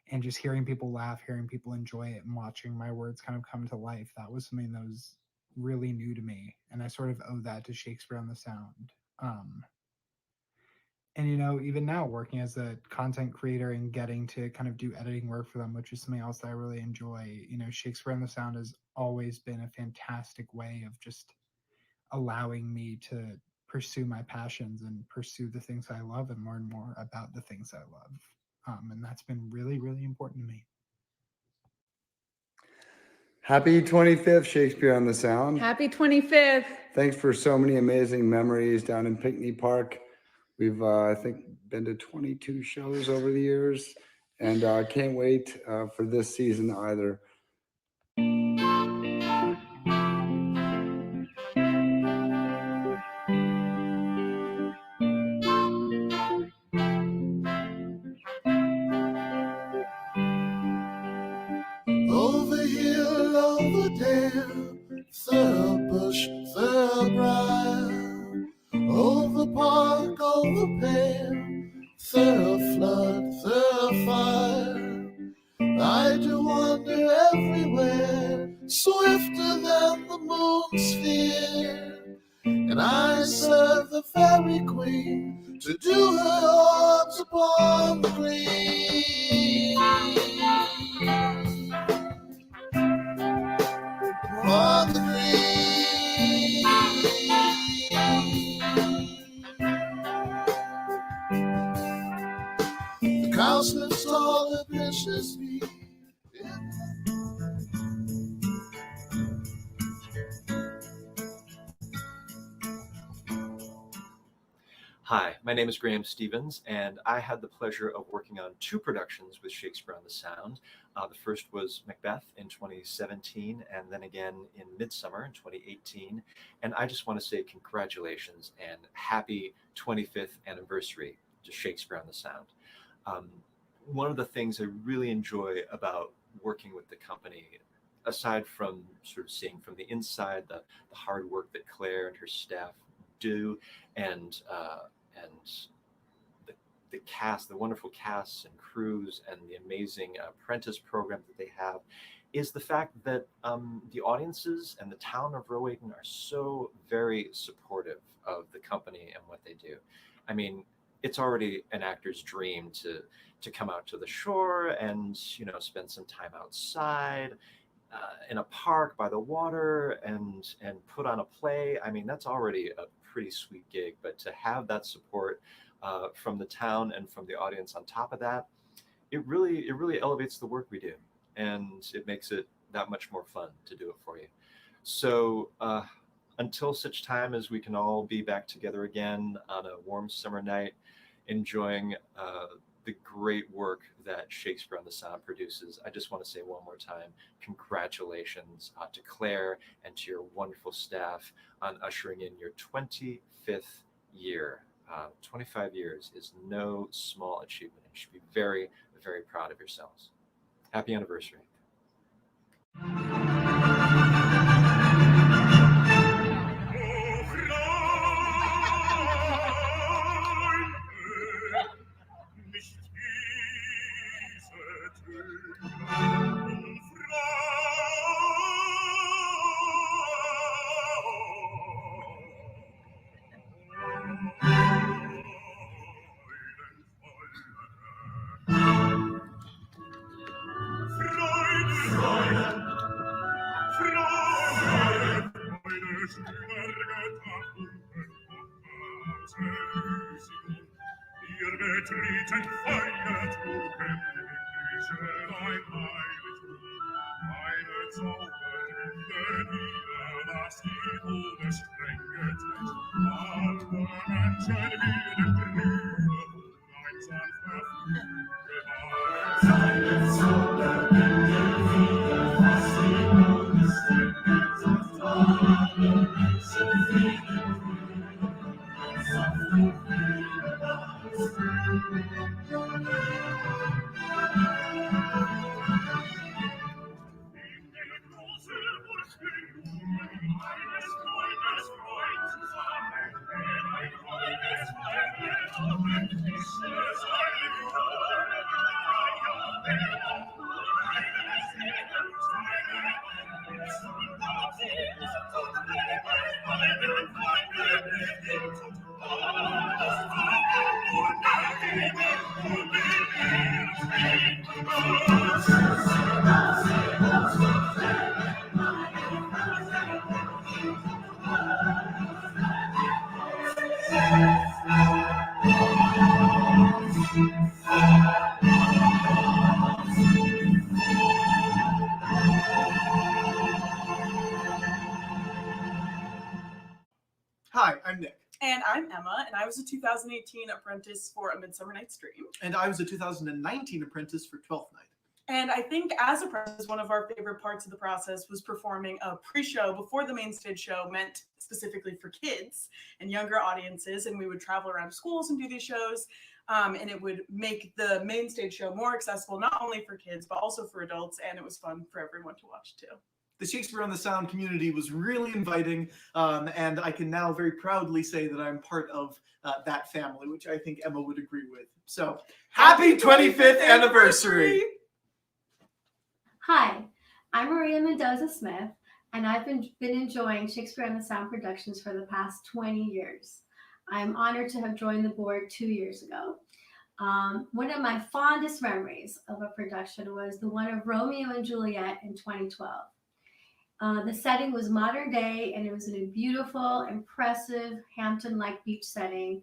And just hearing people laugh, hearing people enjoy it, and watching my words kind of come to life. That was something that was really new to me, and I sort of owe that to Shakespeare on the Sound. And even now working as a content creator and getting to kind of do editing work for them, which is something else that I really enjoy. Shakespeare on the Sound has always been a fantastic way of just allowing me to pursue my passions and pursue the things I love and learn more about the things I love. And that's been really, really important to me. Happy 25th, Shakespeare on the Sound. Happy 25th. Thanks for so many amazing memories down in Pinckney Park. We've, I think, been to 22 shows over the years, And I can't wait for this season either. Over hill, over dale, through a bush, through a briar, over park, over pale, through a flood, through a fire. I do wander everywhere, swifter than the moon's sphere, and I serve the fairy queen to do her orbs upon the green. On the green. The cowslips tall, the precious me. Hi, my name is Graham Stevens, and I had the pleasure of working on 2 productions with Shakespeare on the Sound. The first was Macbeth in 2017, and then again in Midsummer in 2018. And I just want to say congratulations and happy 25th anniversary to Shakespeare on the Sound. One of the things I really enjoy about working with the company, aside from sort of seeing from the inside the hard work that Claire and her staff do, and the cast, the wonderful casts and crews, and the amazing apprentice program that they have, is the fact that the audiences and the town of Roehaven are so very supportive of the company and what they do. I mean, it's already an actor's dream to come out to the shore and, you know, spend some time outside in a park by the water and put on a play. I mean, that's already a pretty sweet gig, but to have that support from the town and from the audience on top of that, it really elevates the work we do, and it makes it that much more fun to do it for you. So until such time as we can all be back together again on a warm summer night, enjoying the great work that Shakespeare on the Sound produces, I just want to say one more time, congratulations to Claire and to your wonderful staff on ushering in your 25th year. 25 years is no small achievement. You should be very, very proud of yourselves. Happy anniversary. Ihr betreten feiert, o königliche Einheit, meine Zauberhüte wieder, dass die Tode strenge Tod, alle Menschen werden Brüder, ein sanfter Flügel, seine Zauberhüte wieder, dass die Tode strenge Tod, alle Menschen werden Brüder, ein sanfter Flügel. Hi, I'm Nick. And I'm Emma, and I was a 2018 apprentice for A Midsummer Night's Dream. And I was a 2019 apprentice for Twelfth Night. And I think as apprentices, one of our favorite parts of the process was performing a pre-show before the main stage show, meant specifically for kids and younger audiences. And we would travel around schools and do these shows. And it would make the main stage show more accessible, not only for kids, but also for adults. And it was fun for everyone to watch too. The Shakespeare on the Sound community was really inviting, and I can now very proudly say that I'm part of that family, which I think Emma would agree with. So, happy 25th anniversary! Hi, I'm Maria Mendoza-Smith, and I've been enjoying Shakespeare on the Sound productions for the past 20 years. I'm honored to have joined the board 2 years ago. One of my fondest memories of a production was the one of Romeo and Juliet in 2012. The setting was modern day, and it was in a beautiful, impressive Hampton-like beach setting,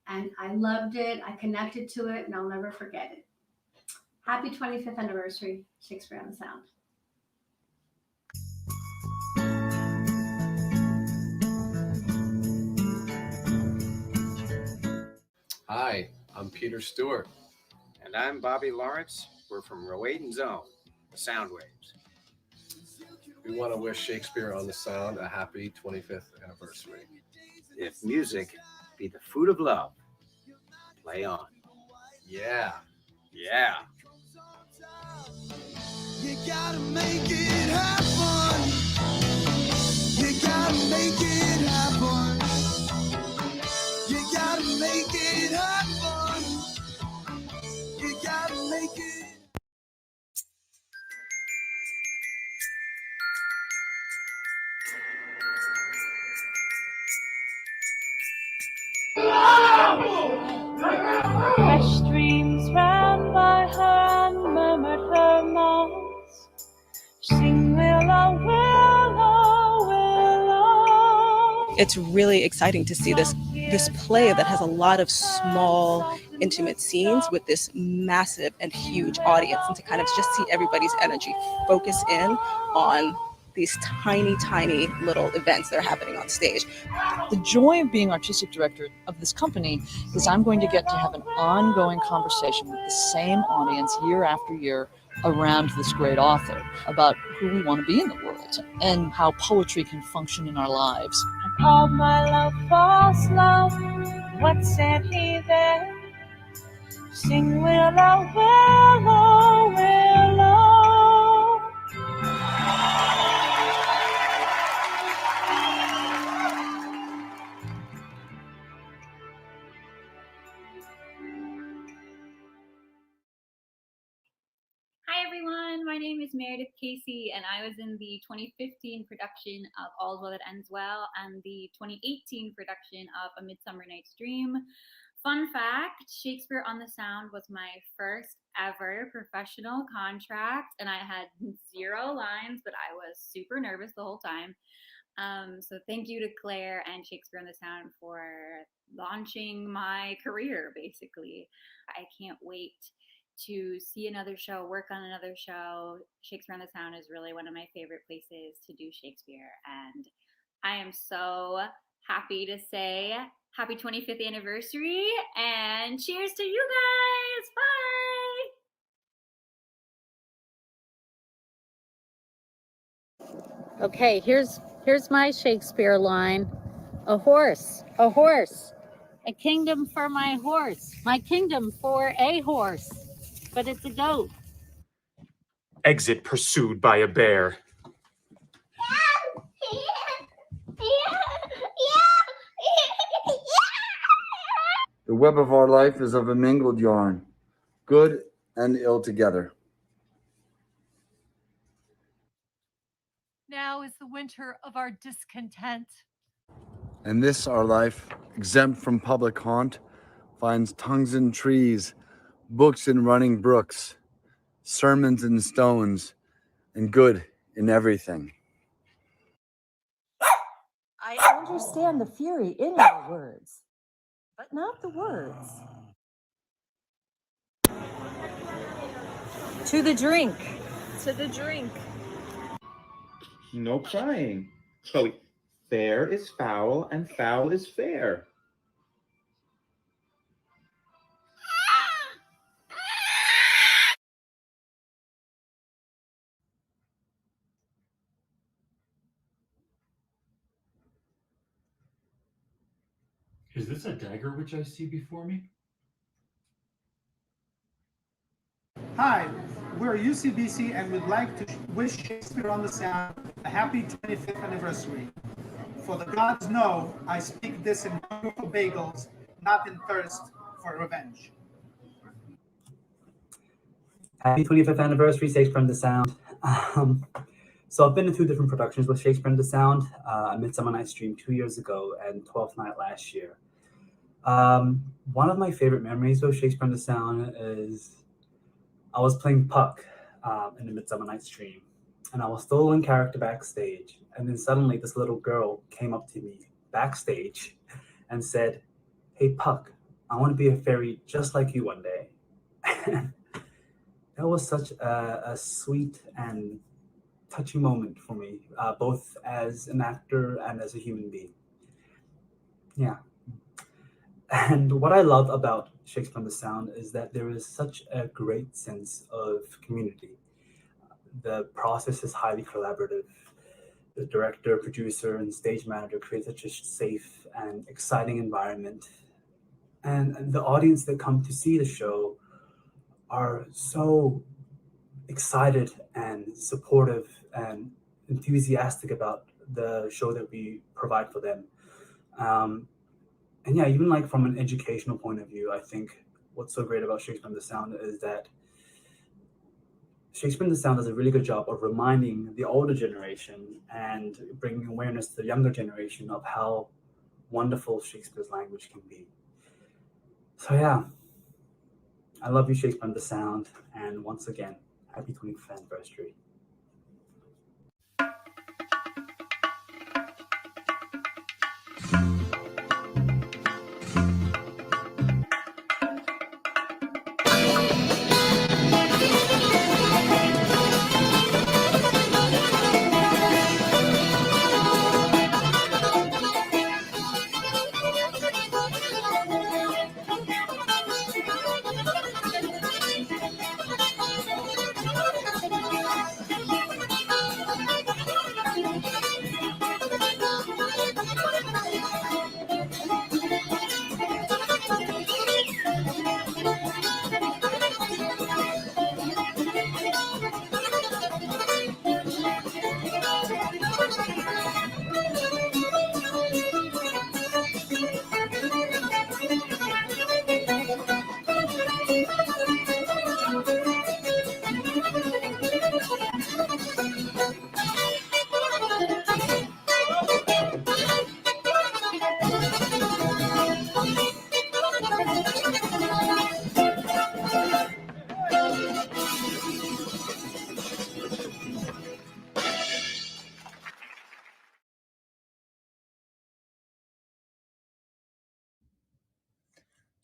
and I loved it. I connected to it, and I'll never forget it. Happy 25th anniversary, Shakespeare on the Sound. Hi, I'm Peter Stewart. And I'm Bobby Lawrence. We're from Rowayton Zone, the Sound Waves. We want to wish Shakespeare on the Sound a happy 25th anniversary. If music be the food of love, play on. Yeah. Yeah. You gotta make it happen. You gotta make it happen. You gotta make it happen. You gotta make it. Fresh streams ran by her and murmured her moans. Sing willow, willow, willow. It's really exciting to see this play that has a lot of small, intimate scenes with this massive and huge audience, and to kind of just see everybody's energy focus in on these tiny, tiny little events that are happening on stage. The joy of being artistic director of this company is I'm going to get to have an ongoing conversation with the same audience year after year around this great author about who we want to be in the world and how poetry can function in our lives. I called my love false love. What said he there? Sing willow, willow, willow. Hi everyone, my name is Meredith Casey and I was in the 2015 production of All's Well That Ends Well and the 2018 production of A Midsummer Night's Dream. Fun fact, Shakespeare on the Sound was my first ever professional contract and I had 0 lines, but I was super nervous the whole time. So thank you to Claire and Shakespeare on the Sound for launching my career, basically. I can't wait to see another show, work on another show. Shakespeare on the Sound is really one of my favorite places to do Shakespeare. And I am so happy to say happy 25th anniversary and cheers to you guys. Bye. Okay, here's my Shakespeare line. A horse, a kingdom for my horse, my kingdom for a horse, but it's a goat. Exit pursued by a bear. The web of our life is of a mingled yarn, good and ill together. Now is the winter of our discontent. And this our life, exempt from public haunt, finds tongues in trees, books in running brooks, sermons in stones, and good in everything. I understand the fury in your words, but not the words. To the drink. To the drink. No crying. Chloe, fair is foul and foul is fair. Is this a dagger which I see before me? Hi, we're UCBC and would like to wish Shakespeare on the Sound a happy 25th anniversary. For the gods know I speak this in hunger for bagels, not in thirst for revenge. Happy 25th anniversary, Shakespeare on the Sound. So I've been in 2 different productions with Shakespeare on the Sound, A Midsummer Night's Dream 2 years ago and Twelfth Night last year. One of my favorite memories of Shakespeare on the Sound is I was playing Puck in A Midsummer Night's Dream, and I was still in character backstage, and then suddenly this little girl came up to me backstage and said, "Hey Puck, I want to be a fairy just like you one day." That was such a sweet and touching moment for me, both as an actor and as a human being. Yeah. And what I love about Shakespeare on the Sound is that there is such a great sense of community. The process is highly collaborative. The director, producer, and stage manager create such a safe and exciting environment. And the audience that come to see the show are so excited and supportive and enthusiastic about the show that we provide for them. And yeah, even like from an educational point of view, I think what's so great about Shakespeare on the Sound is that Shakespeare on the Sound does a really good job of reminding the older generation and bringing awareness to the younger generation of how wonderful Shakespeare's language can be. So yeah, I love you, Shakespeare on the Sound, and once again, happy 25th anniversary.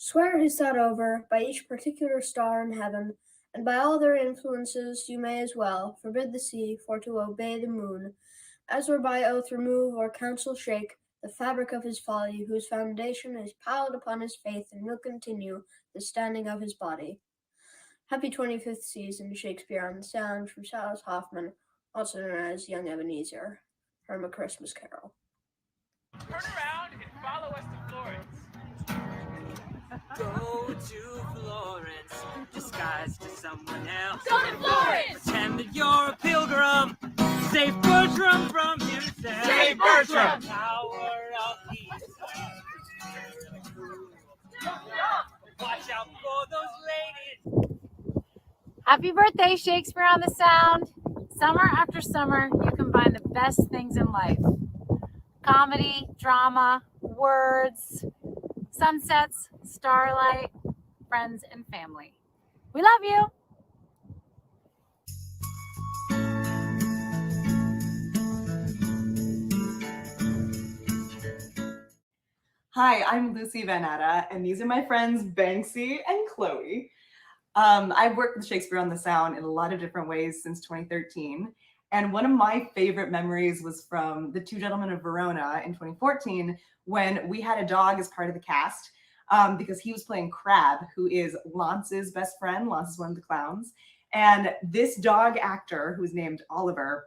Swear his thought over by each particular star in heaven, and by all their influences you may as well forbid the sea for to obey the moon, as or by oath remove or counsel shake the fabric of his folly, whose foundation is piled upon his faith and will continue the standing of his body. Happy 25th season, Shakespeare on the Sound, from Silas Hoffman, also known as Young Ebenezer, from A Christmas Carol. Turn around and follow us to Florence. Go to Florence, disguised as someone else. Go to Florence! Pretend that you're a pilgrim. Save Bertram from himself. Save Bertram! Tower of Pisa. Really cool. Watch out for those ladies. Happy birthday, Shakespeare on the Sound. Summer after summer, you combine the best things in life. Comedy, drama, words, sunsets, starlight, friends, and family. We love you. Hi, I'm Lucy Vanetta, and these are my friends Banksy and Chloe. I've worked with Shakespeare on the Sound in a lot of different ways since 2013. And one of my favorite memories was from The Two Gentlemen of Verona in 2014, when we had a dog as part of the cast, because he was playing Crab, who is Lance's best friend. Lance is one of the clowns. And this dog actor, who's named Oliver,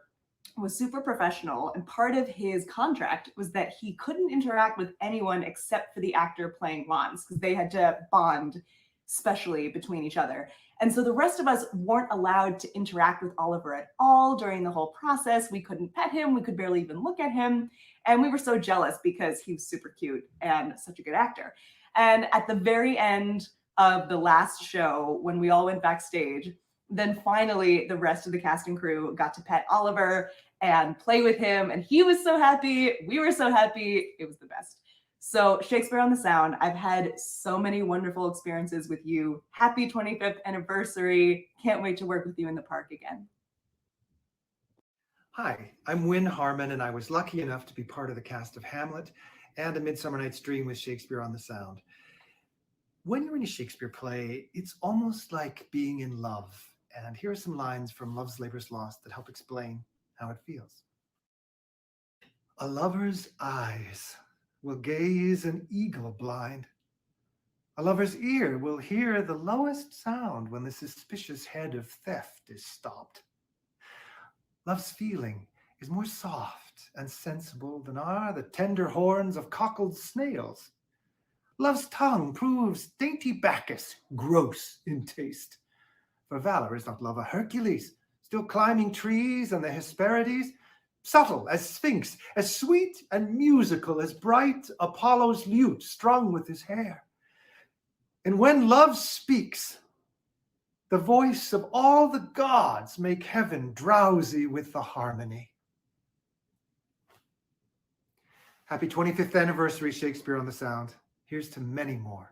was super professional, and part of his contract was that he couldn't interact with anyone except for the actor playing Wands, because they had to bond specially between each other. And so the rest of us weren't allowed to interact with Oliver at all during the whole process. We couldn't pet him, we could barely even look at him. And we were so jealous because he was super cute and such a good actor. And at the very end of the last show, when we all went backstage, then finally the rest of the cast and crew got to pet Oliver and play with him. And he was so happy. We were so happy. It was the best. So Shakespeare on the Sound, I've had so many wonderful experiences with you. Happy 25th anniversary. Can't wait to work with you in the park again. Hi, I'm Wynn Harmon, and I was lucky enough to be part of the cast of Hamlet and A Midsummer Night's Dream with Shakespeare on the Sound. When you're in a Shakespeare play, it's almost like being in love. And here are some lines from Love's Labour's Lost that help explain how it feels. A lover's eyes will gaze an eagle blind. A lover's ear will hear the lowest sound when the suspicious head of theft is stopped. Love's feeling is more soft and sensible than are the tender horns of cockled snails. Love's tongue proves dainty Bacchus gross in taste. For valor is not love a Hercules, still climbing trees and the Hesperides, subtle as Sphinx, as sweet and musical as bright Apollo's lute strung with his hair. And when love speaks, the voice of all the gods make heaven drowsy with the harmony. Happy 25th anniversary, Shakespeare on the Sound. Here's to many more.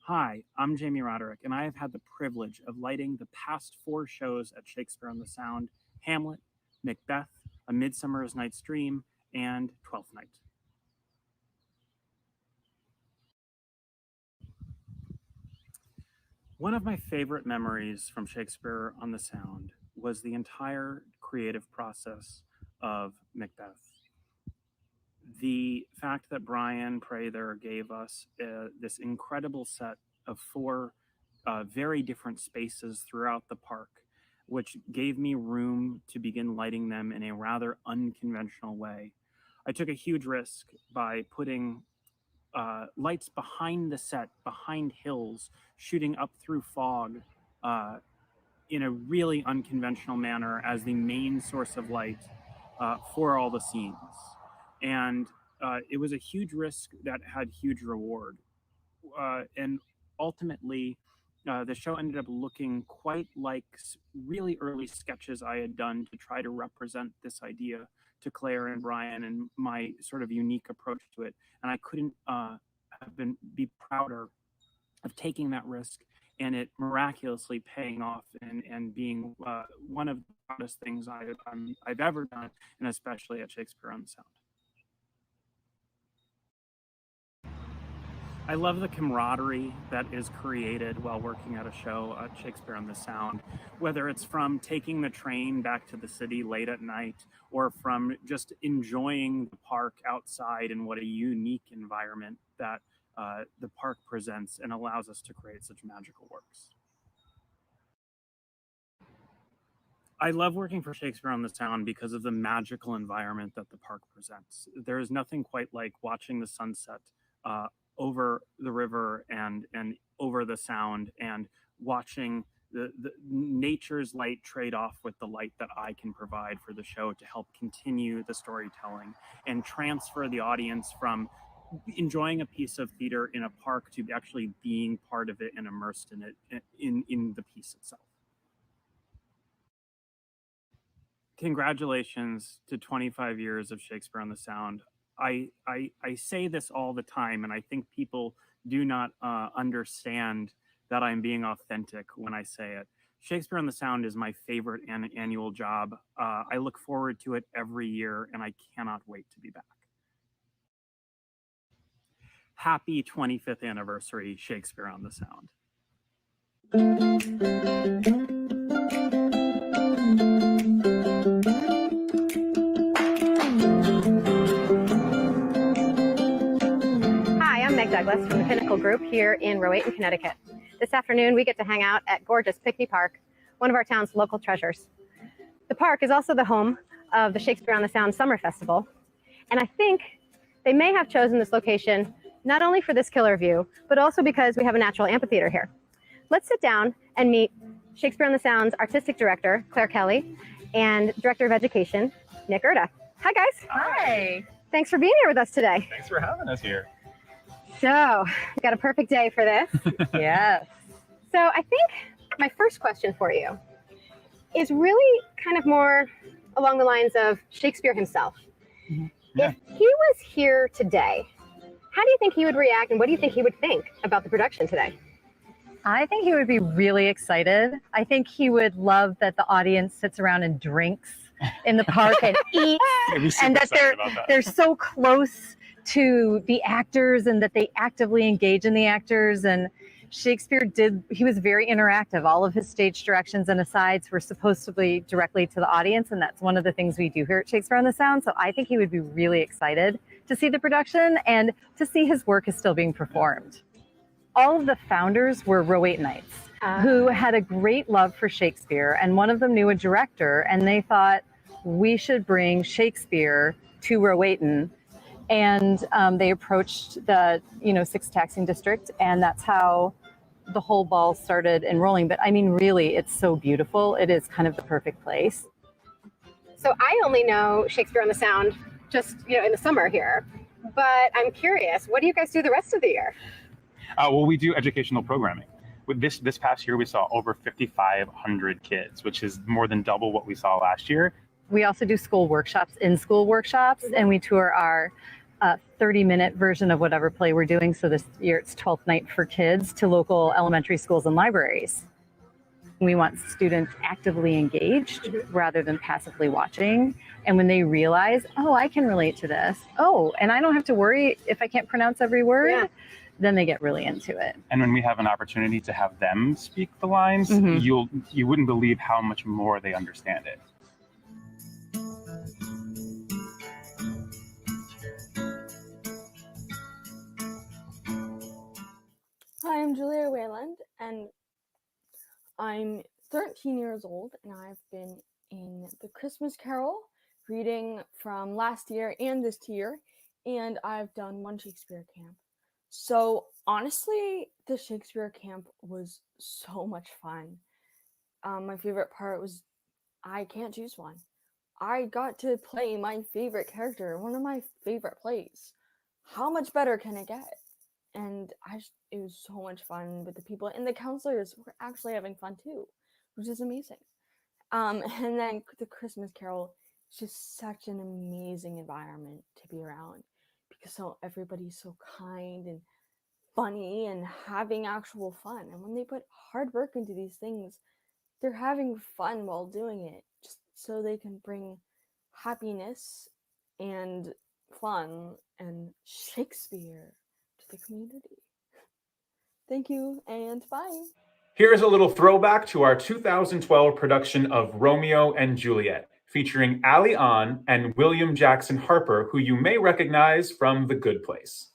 Hi, I'm Jamie Roderick, and I have had the privilege of lighting the past 4 shows at Shakespeare on the Sound: Hamlet, Macbeth, A Midsummer Night's Dream, and Twelfth Night. One of my favorite memories from Shakespeare on the Sound was the entire creative process of Macbeth. The fact that Brian Prather gave us this incredible set of 4 very different spaces throughout the park, which gave me room to begin lighting them in a rather unconventional way. I took a huge risk by putting lights behind the set, behind hills, shooting up through fog in a really unconventional manner as the main source of light for all the scenes. And it was a huge risk that had huge reward. And ultimately, the show ended up looking quite like really early sketches I had done to try to represent this idea to Claire and Brian and my sort of unique approach to it. And I couldn't be prouder of taking that risk and it miraculously paying off and being one of the proudest things I've ever done, and especially at Shakespeare on the Sound. I love the camaraderie that is created while working at a show at Shakespeare on the Sound, whether it's from taking the train back to the city late at night or from just enjoying the park outside and what a unique environment that the park presents and allows us to create such magical works. I love working for Shakespeare on the Sound because of the magical environment that the park presents. There is nothing quite like watching the sunset over the river and over the sound and watching the nature's light trade off with the light that I can provide for the show to help continue the storytelling and transfer the audience from enjoying a piece of theater in a park to actually being part of it and immersed in it in the piece itself. Congratulations to 25 years of Shakespeare on the Sound. I say this all the time, and I think people do not understand that I'm being authentic when I say it. Shakespeare on the Sound is my favorite annual job. I look forward to it every year, and I cannot wait to be back. Happy 25th anniversary, Shakespeare on the Sound. Douglas from the Pinnacle Group here in Rowayton, Connecticut. This afternoon, we get to hang out at gorgeous Pinckney Park, one of our town's local treasures. The park is also the home of the Shakespeare on the Sound Summer Festival, and I think they may have chosen this location not only for this killer view, but also because we have a natural amphitheater here. Let's sit down and meet Shakespeare on the Sound's artistic director, Claire Kelly, and director of education, Nick Erda. Hi, guys. Hi. Thanks for being here with us today. Thanks for having us here. So, we got a perfect day for this. Yes. So, I think my first question for you is really kind of more along the lines of Shakespeare himself. Mm-hmm. Yeah. If he was here today, how do you think he would react and what do you think he would think about the production today? I think he would be really excited. I think he would love that the audience sits around and drinks in the park and eats, and that they're so close to the actors and that they actively engage in the actors. And Shakespeare he was very interactive. All of his stage directions and asides were supposed to be directly to the audience, and that's one of the things we do here at Shakespeare on the Sound. So I think he would be really excited to see the production and to see his work is still being performed. All of the founders were Rowaytonites who had a great love for Shakespeare, and one of them knew a director, and they thought we should bring Shakespeare to Rowayton. And they approached the 6th taxing district, and that's how the whole ball started enrolling. But I mean, really, it's so beautiful. It is kind of the perfect place. So I only know Shakespeare on the Sound just in the summer here, but I'm curious, what do you guys do the rest of the year? Well, we do educational programming. With this past year, we saw over 5,500 kids, which is more than double what we saw last year. We also do school workshops, in-school workshops, and we tour our 30-minute version of whatever play we're doing. So this year it's 12th Night for Kids to local elementary schools and libraries. We want students actively engaged rather than passively watching. And when they realize, oh, I can relate to this. Oh, and I don't have to worry if I can't pronounce every word. Then they get really into it. And when we have an opportunity to have them speak the lines, you wouldn't believe how much more they understand it. Hi, I'm Julia Wayland, and I'm 13 years old, and I've been in the Christmas Carol reading from last year and this year, and I've done one Shakespeare camp. So honestly, the Shakespeare camp was so much fun. My favorite part was I can't choose one. I got to play my favorite character in one of my favorite plays. How much better can it get? and it was so much fun with the people, and the counselors were actually having fun too, which is amazing. And then the Christmas Carol is just such an amazing environment to be around because everybody's so kind and funny and having actual fun. And when they put hard work into these things, they're having fun while doing it, just so they can bring happiness and fun and Shakespeare to the community. Thank you and bye. Here's a little throwback to our 2012 production of Romeo and Juliet, featuring Ali Ahn and William Jackson Harper, who you may recognize from The Good Place.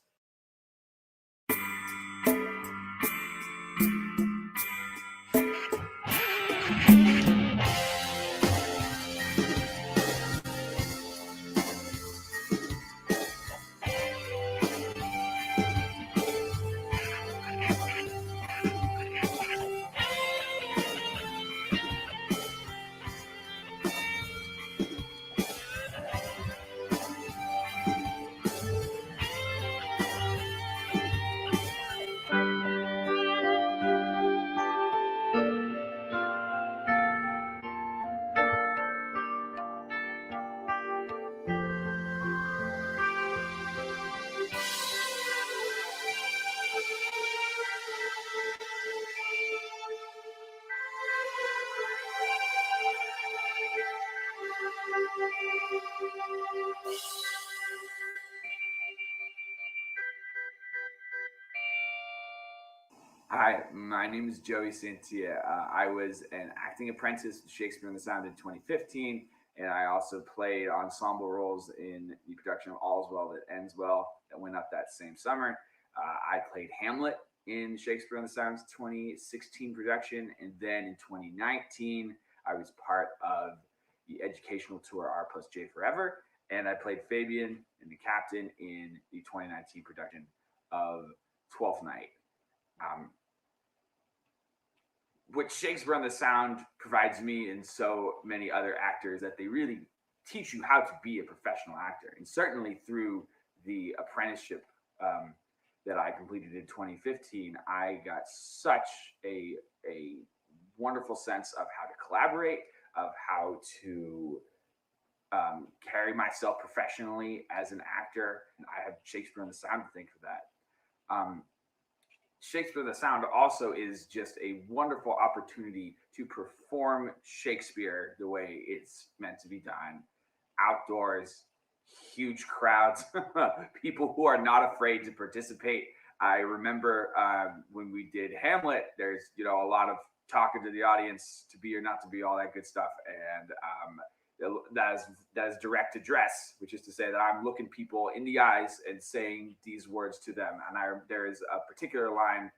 Hi, my name is Joey Santia. I was an acting apprentice with Shakespeare on the Sound in 2015, and I also played ensemble roles in the production of All's Well That Ends Well that went up that same summer. I played Hamlet in Shakespeare on the Sound's 2016 production, and then in 2019, I was part of the educational tour R plus J Forever, and I played Fabian and the captain in the 2019 production of Twelfth Night. What Shakespeare on the Sound provides me and so many other actors that they really teach you how to be a professional actor. And certainly through the apprenticeship that I completed in 2015, I got such a wonderful sense of how to collaborate, of how to carry myself professionally as an actor. And I have Shakespeare on the Sound to thank for that. Shakespeare on the Sound also is just a wonderful opportunity to perform Shakespeare the way it's meant to be done. Outdoors, huge crowds, people who are not afraid to participate. I remember when we did Hamlet, there's a lot of talking to the audience, to be or not to be, all that good stuff. And that is direct address, which is to say that I'm looking people in the eyes and saying these words to them. And there is a particular line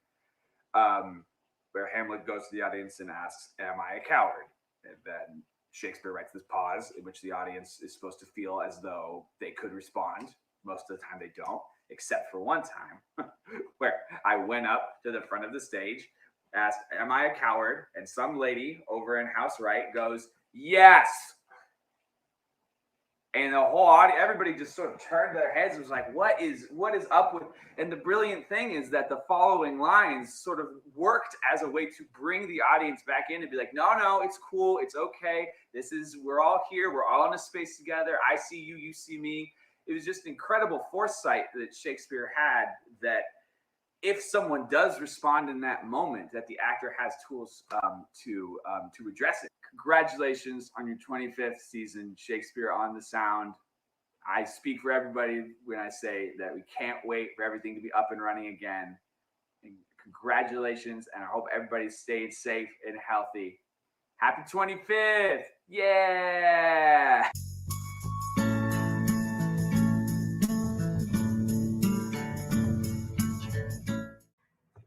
where Hamlet goes to the audience and asks, "Am I a coward?" And then Shakespeare writes this pause in which the audience is supposed to feel as though they could respond. Most of the time they don't, except for one time where I went up to the front of the stage, asked, "Am I a coward?" And some lady over in House Right goes, "Yes." And the whole audience, everybody just sort of turned their heads and was like, what is up with? And the brilliant thing is that the following lines sort of worked as a way to bring the audience back in and be like, no, it's cool. It's okay. We're all here. We're all in a space together. I see you, you see me. It was just incredible foresight that Shakespeare had, that if someone does respond in that moment, that the actor has tools to address it. Congratulations on your 25th season, Shakespeare on the Sound. I speak for everybody when I say that we can't wait for everything to be up and running again. And congratulations, and I hope everybody stayed safe and healthy. Happy 25th! Yeah!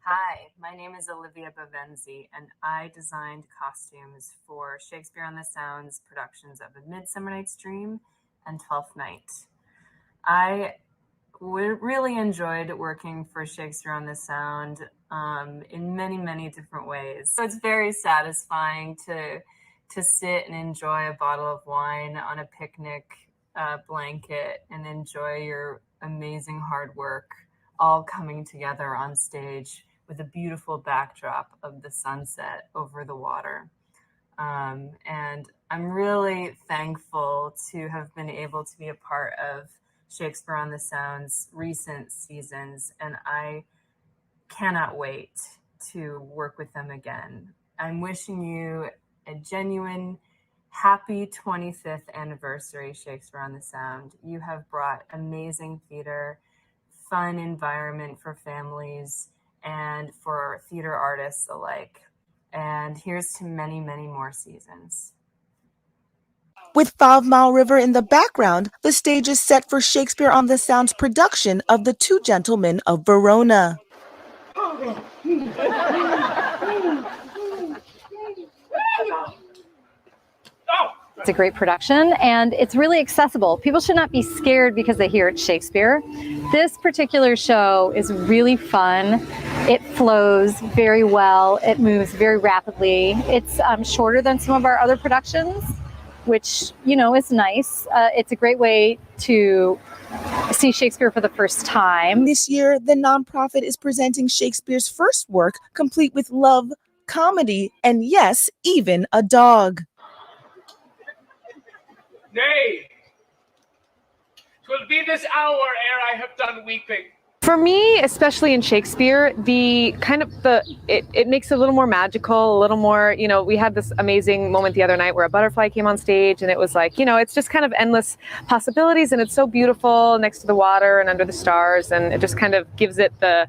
Hi, my name is Olivia Bavenzi, and I designed costumes for Shakespeare on the Sound's productions of A Midsummer Night's Dream and Twelfth Night. I really enjoyed working for Shakespeare on the Sound in many, many different ways. So it's very satisfying to sit and enjoy a bottle of wine on a picnic blanket and enjoy your amazing hard work all coming together on stage with a beautiful backdrop of the sunset over the water. And I'm really thankful to have been able to be a part of Shakespeare on the Sound's recent seasons, and I cannot wait to work with them again. I'm wishing you a genuine happy 25th anniversary, Shakespeare on the Sound. You have brought amazing theater, fun environment for families and for theater artists alike. And here's to many, many more seasons. With 5 Mile River in the background, the stage is set for Shakespeare on the Sound's production of The Two Gentlemen of Verona. It's a great production and it's really accessible. People should not be scared because they hear it's Shakespeare. This particular show is really fun. It flows very well. It moves very rapidly. It's shorter than some of our other productions, which, you know, is nice. It's a great way to see Shakespeare for the first time. This year, the nonprofit is presenting Shakespeare's first work, complete with love, comedy, and yes, even a dog. Nay, 'twill be this hour ere I have done weeping. For me, especially in Shakespeare, it makes it a little more magical, a little more, you know, we had this amazing moment the other night where a butterfly came on stage and it was like, you know, it's just kind of endless possibilities and it's so beautiful next to the water and under the stars, and it just kind of gives it the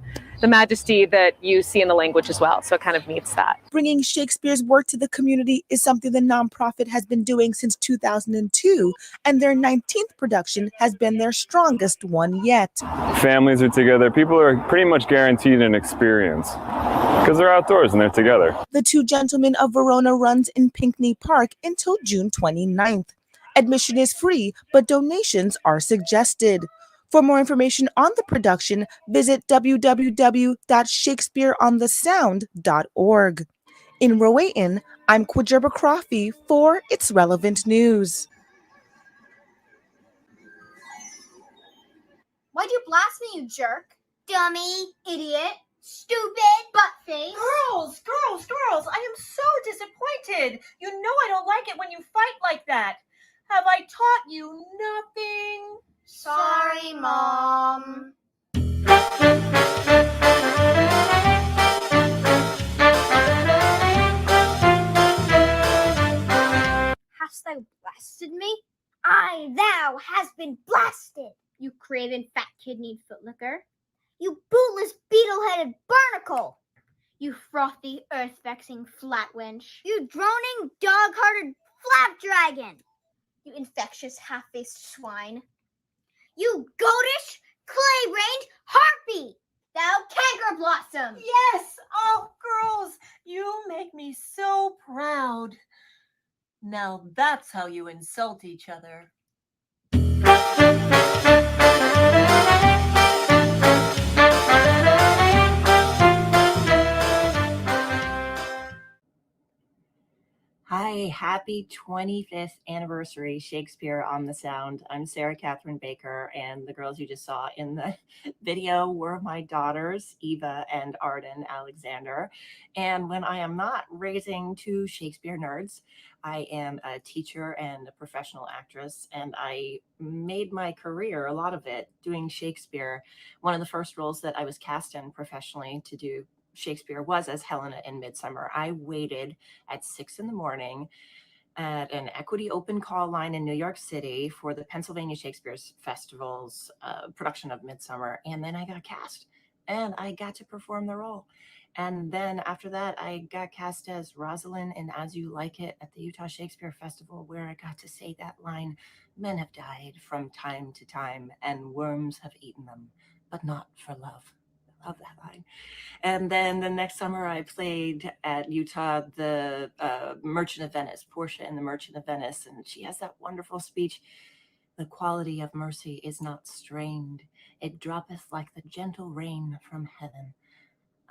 majesty that you see in the language as well. So it kind of meets that. Bringing Shakespeare's work to the community is something the nonprofit has been doing since 2002, and their 19th production has been their strongest one yet. Families are together. People are pretty much guaranteed an experience because they're outdoors and they're together. The Two Gentlemen of Verona runs in Pinckney Park until June 29th. Admission is free, but donations are suggested. For more information on the production, visit www.shakespeareonthesound.org. In Rowayton, I'm Kwajerba Croffey for It's Relevant News. Why'd you blast me, you jerk? Dummy, idiot, stupid, buttface. Girls, I am so disappointed. You know I don't like it when you fight like that. Have I taught you nothing? Sorry, Mom. Hast thou blasted me? Aye, thou hast been blasted, you craven fat-kidneyed footlicker. You bootless beetle-headed barnacle. You frothy, earth-vexing flat wench. You droning, dog-hearted flapdragon. You infectious, half-faced swine. You goatish, clay-brained harpy! Thou canker blossom! Yes! Oh, girls, you make me so proud. Now that's how you insult each other. Hi, happy 25th anniversary, Shakespeare on the Sound. I'm Sarah Catherine Baker, and the girls you just saw in the video were my daughters, Eva and Arden Alexander. And when I am not raising two Shakespeare nerds, I am a teacher and a professional actress, and I made my career, a lot of it, doing Shakespeare. One of the first roles that I was cast in professionally to do Shakespeare was as Helena in Midsummer. I waited at 6 a.m. at an equity open call line in New York City for the Pennsylvania Shakespeare Festival's production of Midsummer. And then I got cast and I got to perform the role. And then after that, I got cast as Rosalind in As You Like It at the Utah Shakespeare Festival, where I got to say that line, "Men have died from time to time and worms have eaten them, but not for love." I love that line. And then the next summer I played at Utah, the Merchant of Venice, Portia in the Merchant of Venice. And she has that wonderful speech, "The quality of mercy is not strained. It droppeth like the gentle rain from heaven."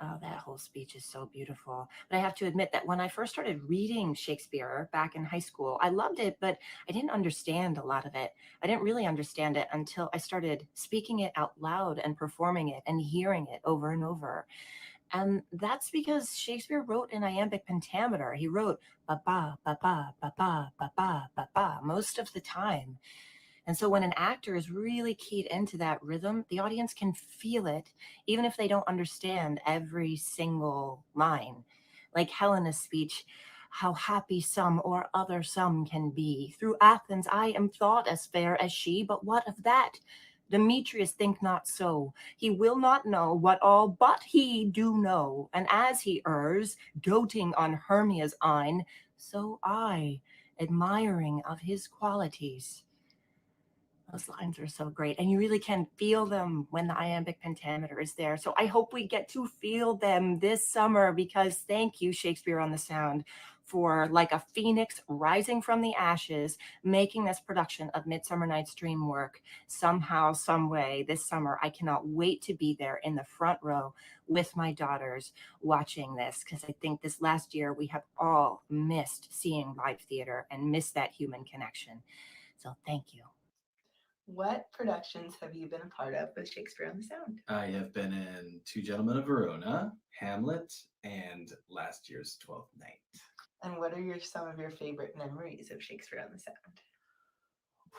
Oh, that whole speech is so beautiful. But I have to admit that when I first started reading Shakespeare back in high school, I loved it, but I didn't understand a lot of it. I didn't really understand it until I started speaking it out loud and performing it and hearing it over and over. And that's because Shakespeare wrote in iambic pentameter. He wrote ba ba ba ba ba ba ba ba ba ba most of the time. And so when an actor is really keyed into that rhythm, the audience can feel it, even if they don't understand every single line. Like Helena's speech, how happy some or other some can be. Through Athens I am thought as fair as she, but what of that? Demetrius think not so. He will not know what all but he do know. And as he errs, doting on Hermia's eyne, so I, admiring of his qualities. Those lines are so great, and you really can feel them when the iambic pentameter is there. So I hope we get to feel them this summer, because thank you, Shakespeare on the Sound, for like a phoenix rising from the ashes, making this production of Midsummer Night's Dream work somehow, some way this summer. I cannot wait to be there in the front row with my daughters watching this, because I think this last year we have all missed seeing live theater and missed that human connection. So thank you. What productions have you been a part of with Shakespeare on the Sound? I have been in Two Gentlemen of Verona, Hamlet, and last year's 12th Night. And what are some of your favorite memories of Shakespeare on the Sound?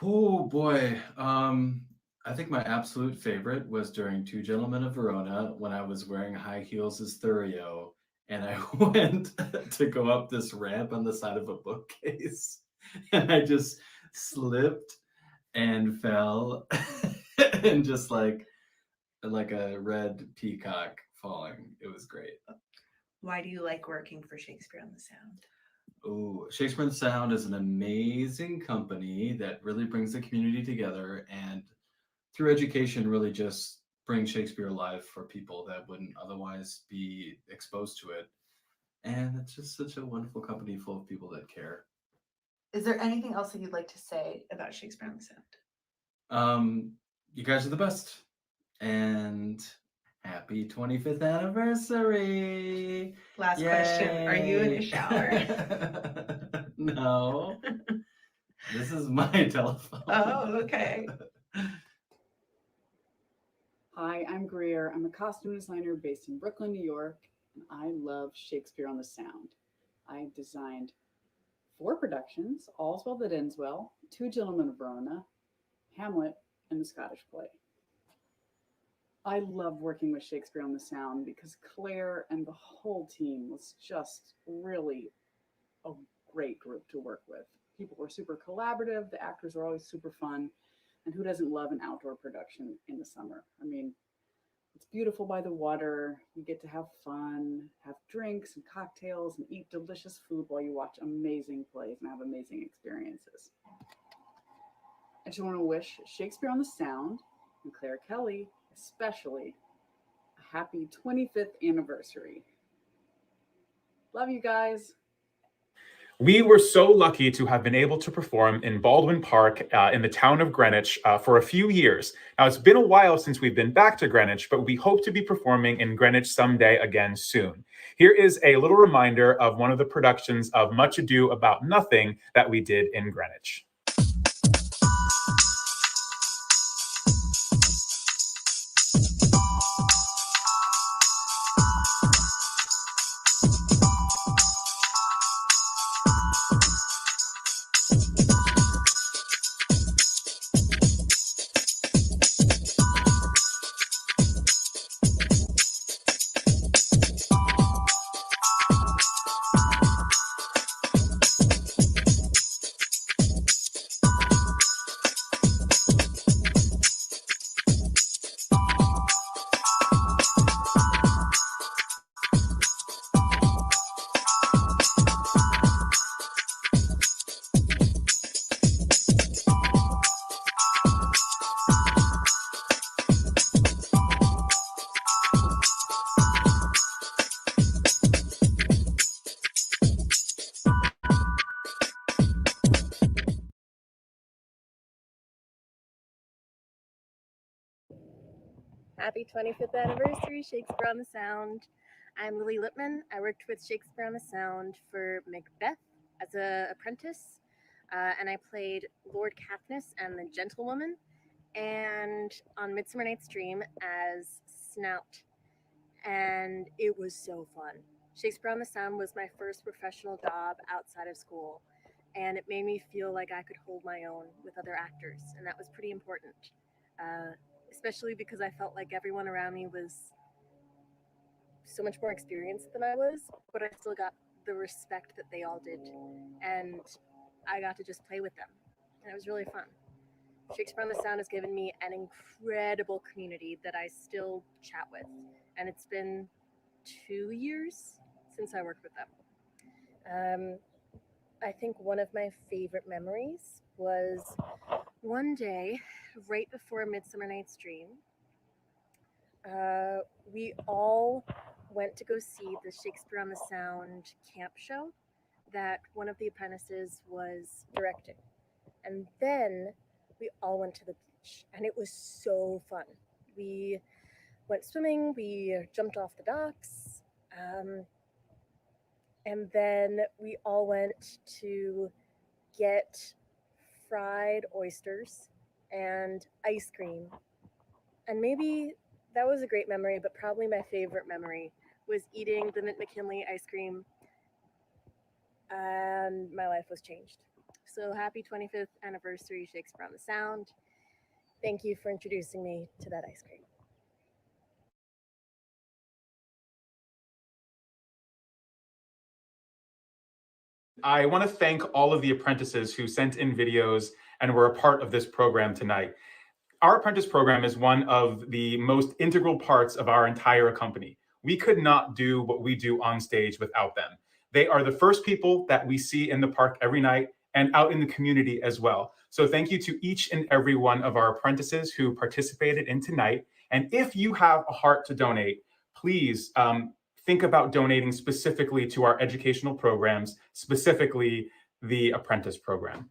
Oh boy. I think my absolute favorite was during Two Gentlemen of Verona when I was wearing high heels as Thurio and I went to go up this ramp on the side of a bookcase and I just slipped and fell and just like a red peacock falling. It was great. Why do you like working for Shakespeare on the Sound? Oh, Shakespeare on the Sound is an amazing company that really brings the community together and through education really just brings Shakespeare alive for people that wouldn't otherwise be exposed to it. And it's just such a wonderful company full of people that care. Is there anything else that you'd like to say about Shakespeare on the Sound? You guys are the best. And happy 25th anniversary. Last question. Are you in a shower? No. This is my telephone. Oh, okay. Hi, I'm Greer. I'm a costume designer based in Brooklyn, New York, and I love Shakespeare on the Sound. I designed 4 productions, All's Well That Ends Well, Two Gentlemen of Verona, Hamlet, and the Scottish play. I love working with Shakespeare on the Sound because Claire and the whole team was just really a great group to work with. People were super collaborative, the actors were always super fun, and who doesn't love an outdoor production in the summer? I mean, it's beautiful by the water, you get to have fun, have drinks and cocktails, and eat delicious food while you watch amazing plays and have amazing experiences. I just want to wish Shakespeare on the Sound and Claire Kelly especially a happy 25th anniversary. Love you guys. We were so lucky to have been able to perform in Baldwin Park in the town of Greenwich for a few years. Now, it's been a while since we've been back to Greenwich, but we hope to be performing in Greenwich someday again soon. Here is a little reminder of one of the productions of Much Ado About Nothing that we did in Greenwich. Happy 25th anniversary, Shakespeare on the Sound. I'm Lily Lipman. I worked with Shakespeare on the Sound for Macbeth as an apprentice, and I played Lord Caithness and the Gentlewoman, and on Midsummer Night's Dream as Snout, and it was so fun. Shakespeare on the Sound was my first professional job outside of school, and it made me feel like I could hold my own with other actors, and that was pretty important, especially because I felt like everyone around me was so much more experienced than I was, but I still got the respect that they all did, and I got to just play with them, and it was really fun. Shakespeare on the Sound has given me an incredible community that I still chat with, and it's been 2 years since I worked with them. I think one of my favorite memories was one day, right before Midsummer Night's Dream, we all went to go see the Shakespeare on the Sound camp show that one of the apprentices was directing. And then we all went to the beach, and it was so fun. We went swimming, we jumped off the docks, and then we all went to get fried oysters and ice cream. And maybe that was a great memory, but probably my favorite memory was eating the Mint McKinley ice cream, and my life was changed. So happy 25th anniversary, Shakespeare on the Sound. Thank you for introducing me to that ice cream. I want to thank all of the apprentices who sent in videos and were a part of this program tonight. Our apprentice program is one of the most integral parts of our entire company. We could not do what we do on stage without them. They are the first people that we see in the park every night and out in the community as well. So thank you to each and every one of our apprentices who participated in tonight. And if you have a heart to donate, please think about donating specifically to our educational programs, specifically the apprentice program.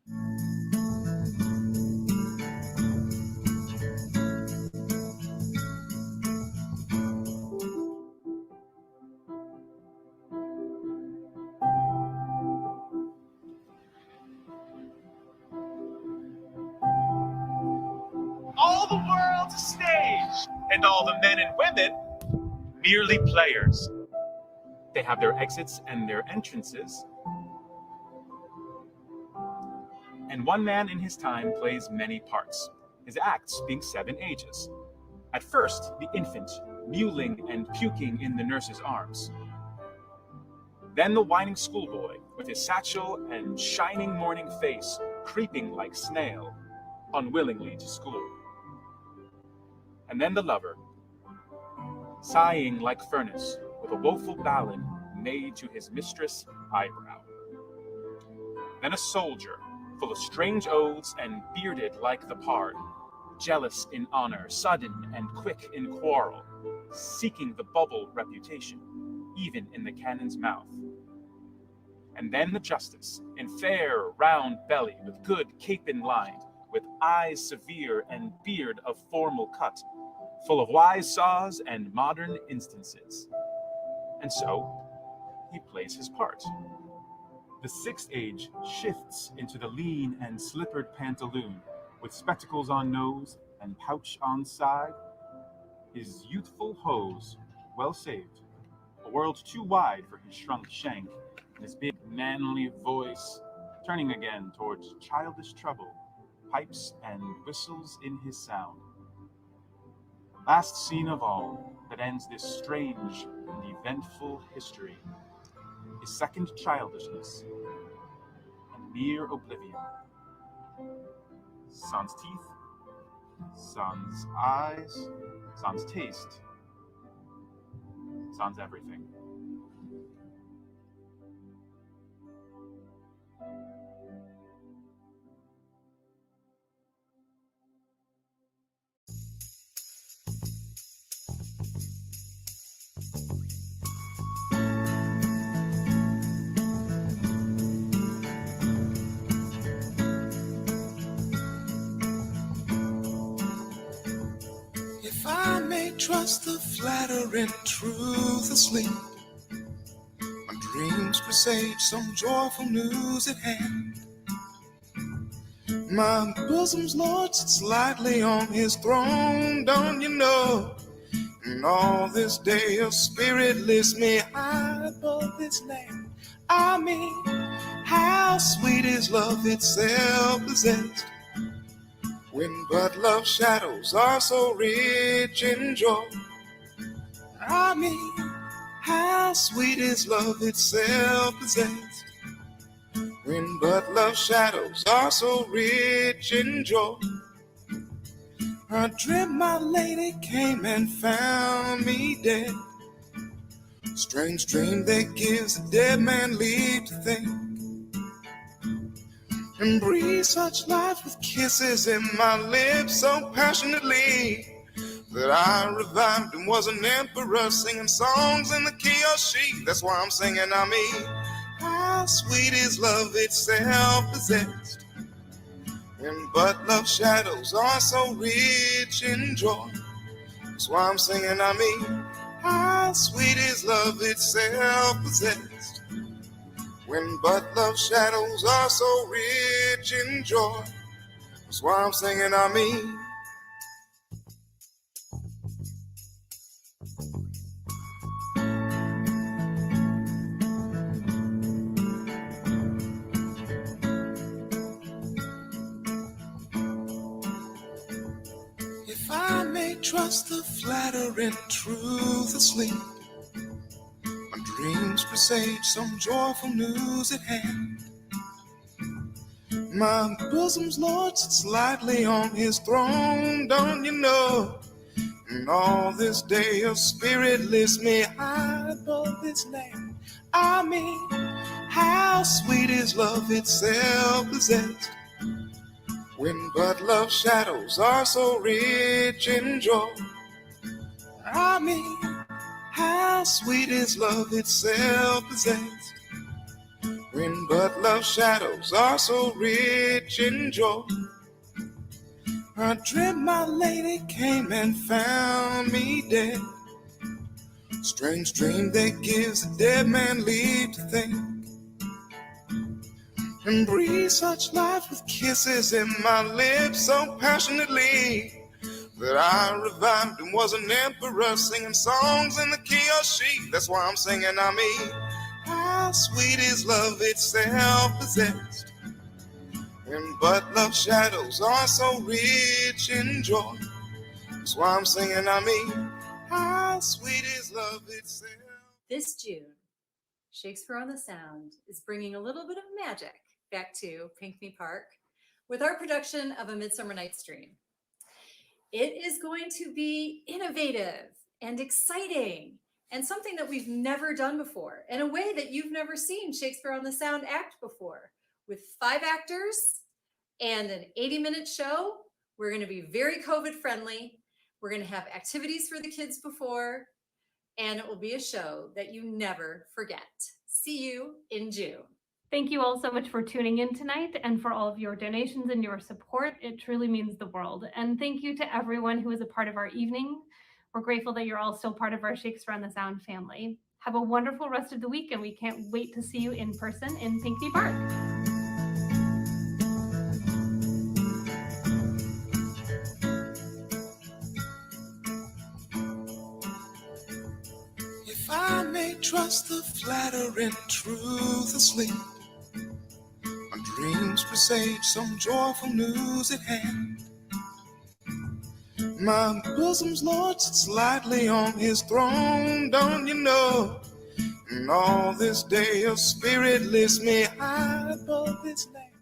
All the world's a stage, and all the men and women merely players. They have their exits and their entrances. And one man in his time plays many parts, his acts being 7 ages. At first, the infant, mewling and puking in the nurse's arms. Then the whining schoolboy, with his satchel and shining morning face, creeping like snail, unwillingly to school. And then the lover, sighing like furnace, with a woeful ballad made to his mistress' eyebrow. Then a soldier, full of strange oaths and bearded like the pard, jealous in honor, sudden and quick in quarrel, seeking the bubble reputation, even in the cannon's mouth. And then the justice, in fair round belly, with good capon lined, with eyes severe and beard of formal cut, full of wise saws and modern instances. And so, he plays his part. The 6th age shifts into the lean and slippered pantaloon, with spectacles on nose and pouch on side, his youthful hose well saved, a world too wide for his shrunk shank, and his big manly voice turning again towards childish trouble, pipes and whistles in his sound. Last scene of all that ends this strange and eventful history is second childishness and mere oblivion. Sans teeth, sans eyes, sans taste, sans everything. If I may trust the flattering truth asleep, presage some joyful news at hand. My bosom's Lord sits lightly on his throne, don't you know? And all this day your spirit lifts me high above this land. I mean, how sweet is love itself possessed, when but love's shadows are so rich in joy. I mean, how sweet is love itself possessed, when but love's shadows are so rich in joy. I dreamt my lady came and found me dead. Strange dream that gives a dead man leave to think, and breathe such life with kisses in my lips so passionately that I revived and was an emperor singing songs in the key of she. That's why I'm singing, I mean, how sweet is love itself possessed, when but love's shadows are so rich in joy. That's why I'm singing, I mean, how sweet is love itself possessed, when but love's shadows are so rich in joy. That's why I'm singing, I mean. If I may trust the flattering truth asleep, my dreams presage some joyful news at hand. My bosom's Lord sits lightly on his throne, don't you know? And all this day your spirit lifts me high above this land. I mean, how sweet is love itself possessed, when but love's shadows are so rich in joy. I mean, how sweet is love itself possessed, when but love's shadows are so rich in joy. I dreamt my lady came and found me dead. Strange dream that gives a dead man leave to think, and breathe such life with kisses in my lips so passionately that I revived and was an emperor singing songs in the key of she. That's why I'm singing, I mean, how sweet is love itself possessed, when but love's shadows are so rich in joy. That's why I'm singing, I mean, how sweet is love itself. This June, Shakespeare on the Sound is bringing a little bit of magic back to Pinckney Park with our production of A Midsummer Night's Dream. It is going to be innovative and exciting and something that we've never done before in a way that you've never seen Shakespeare on the Sound act before. With 5 actors and an 80-minute show, we're going to be very COVID friendly. We're going to have activities for the kids before, and it will be a show that you never forget. See you in June. Thank you all so much for tuning in tonight and for all of your donations and your support. It truly means the world. And thank you to everyone who is a part of our evening. We're grateful that you're all still part of our Shakespeare on the Sound family. Have a wonderful rest of the week, and we can't wait to see you in person in Pinckney Park. If I may trust the flattering truth asleep, my dreams presage some joyful news at hand. My bosom's Lord sits lightly on his throne, don't you know? And all this day your spirit lifts me high above this land.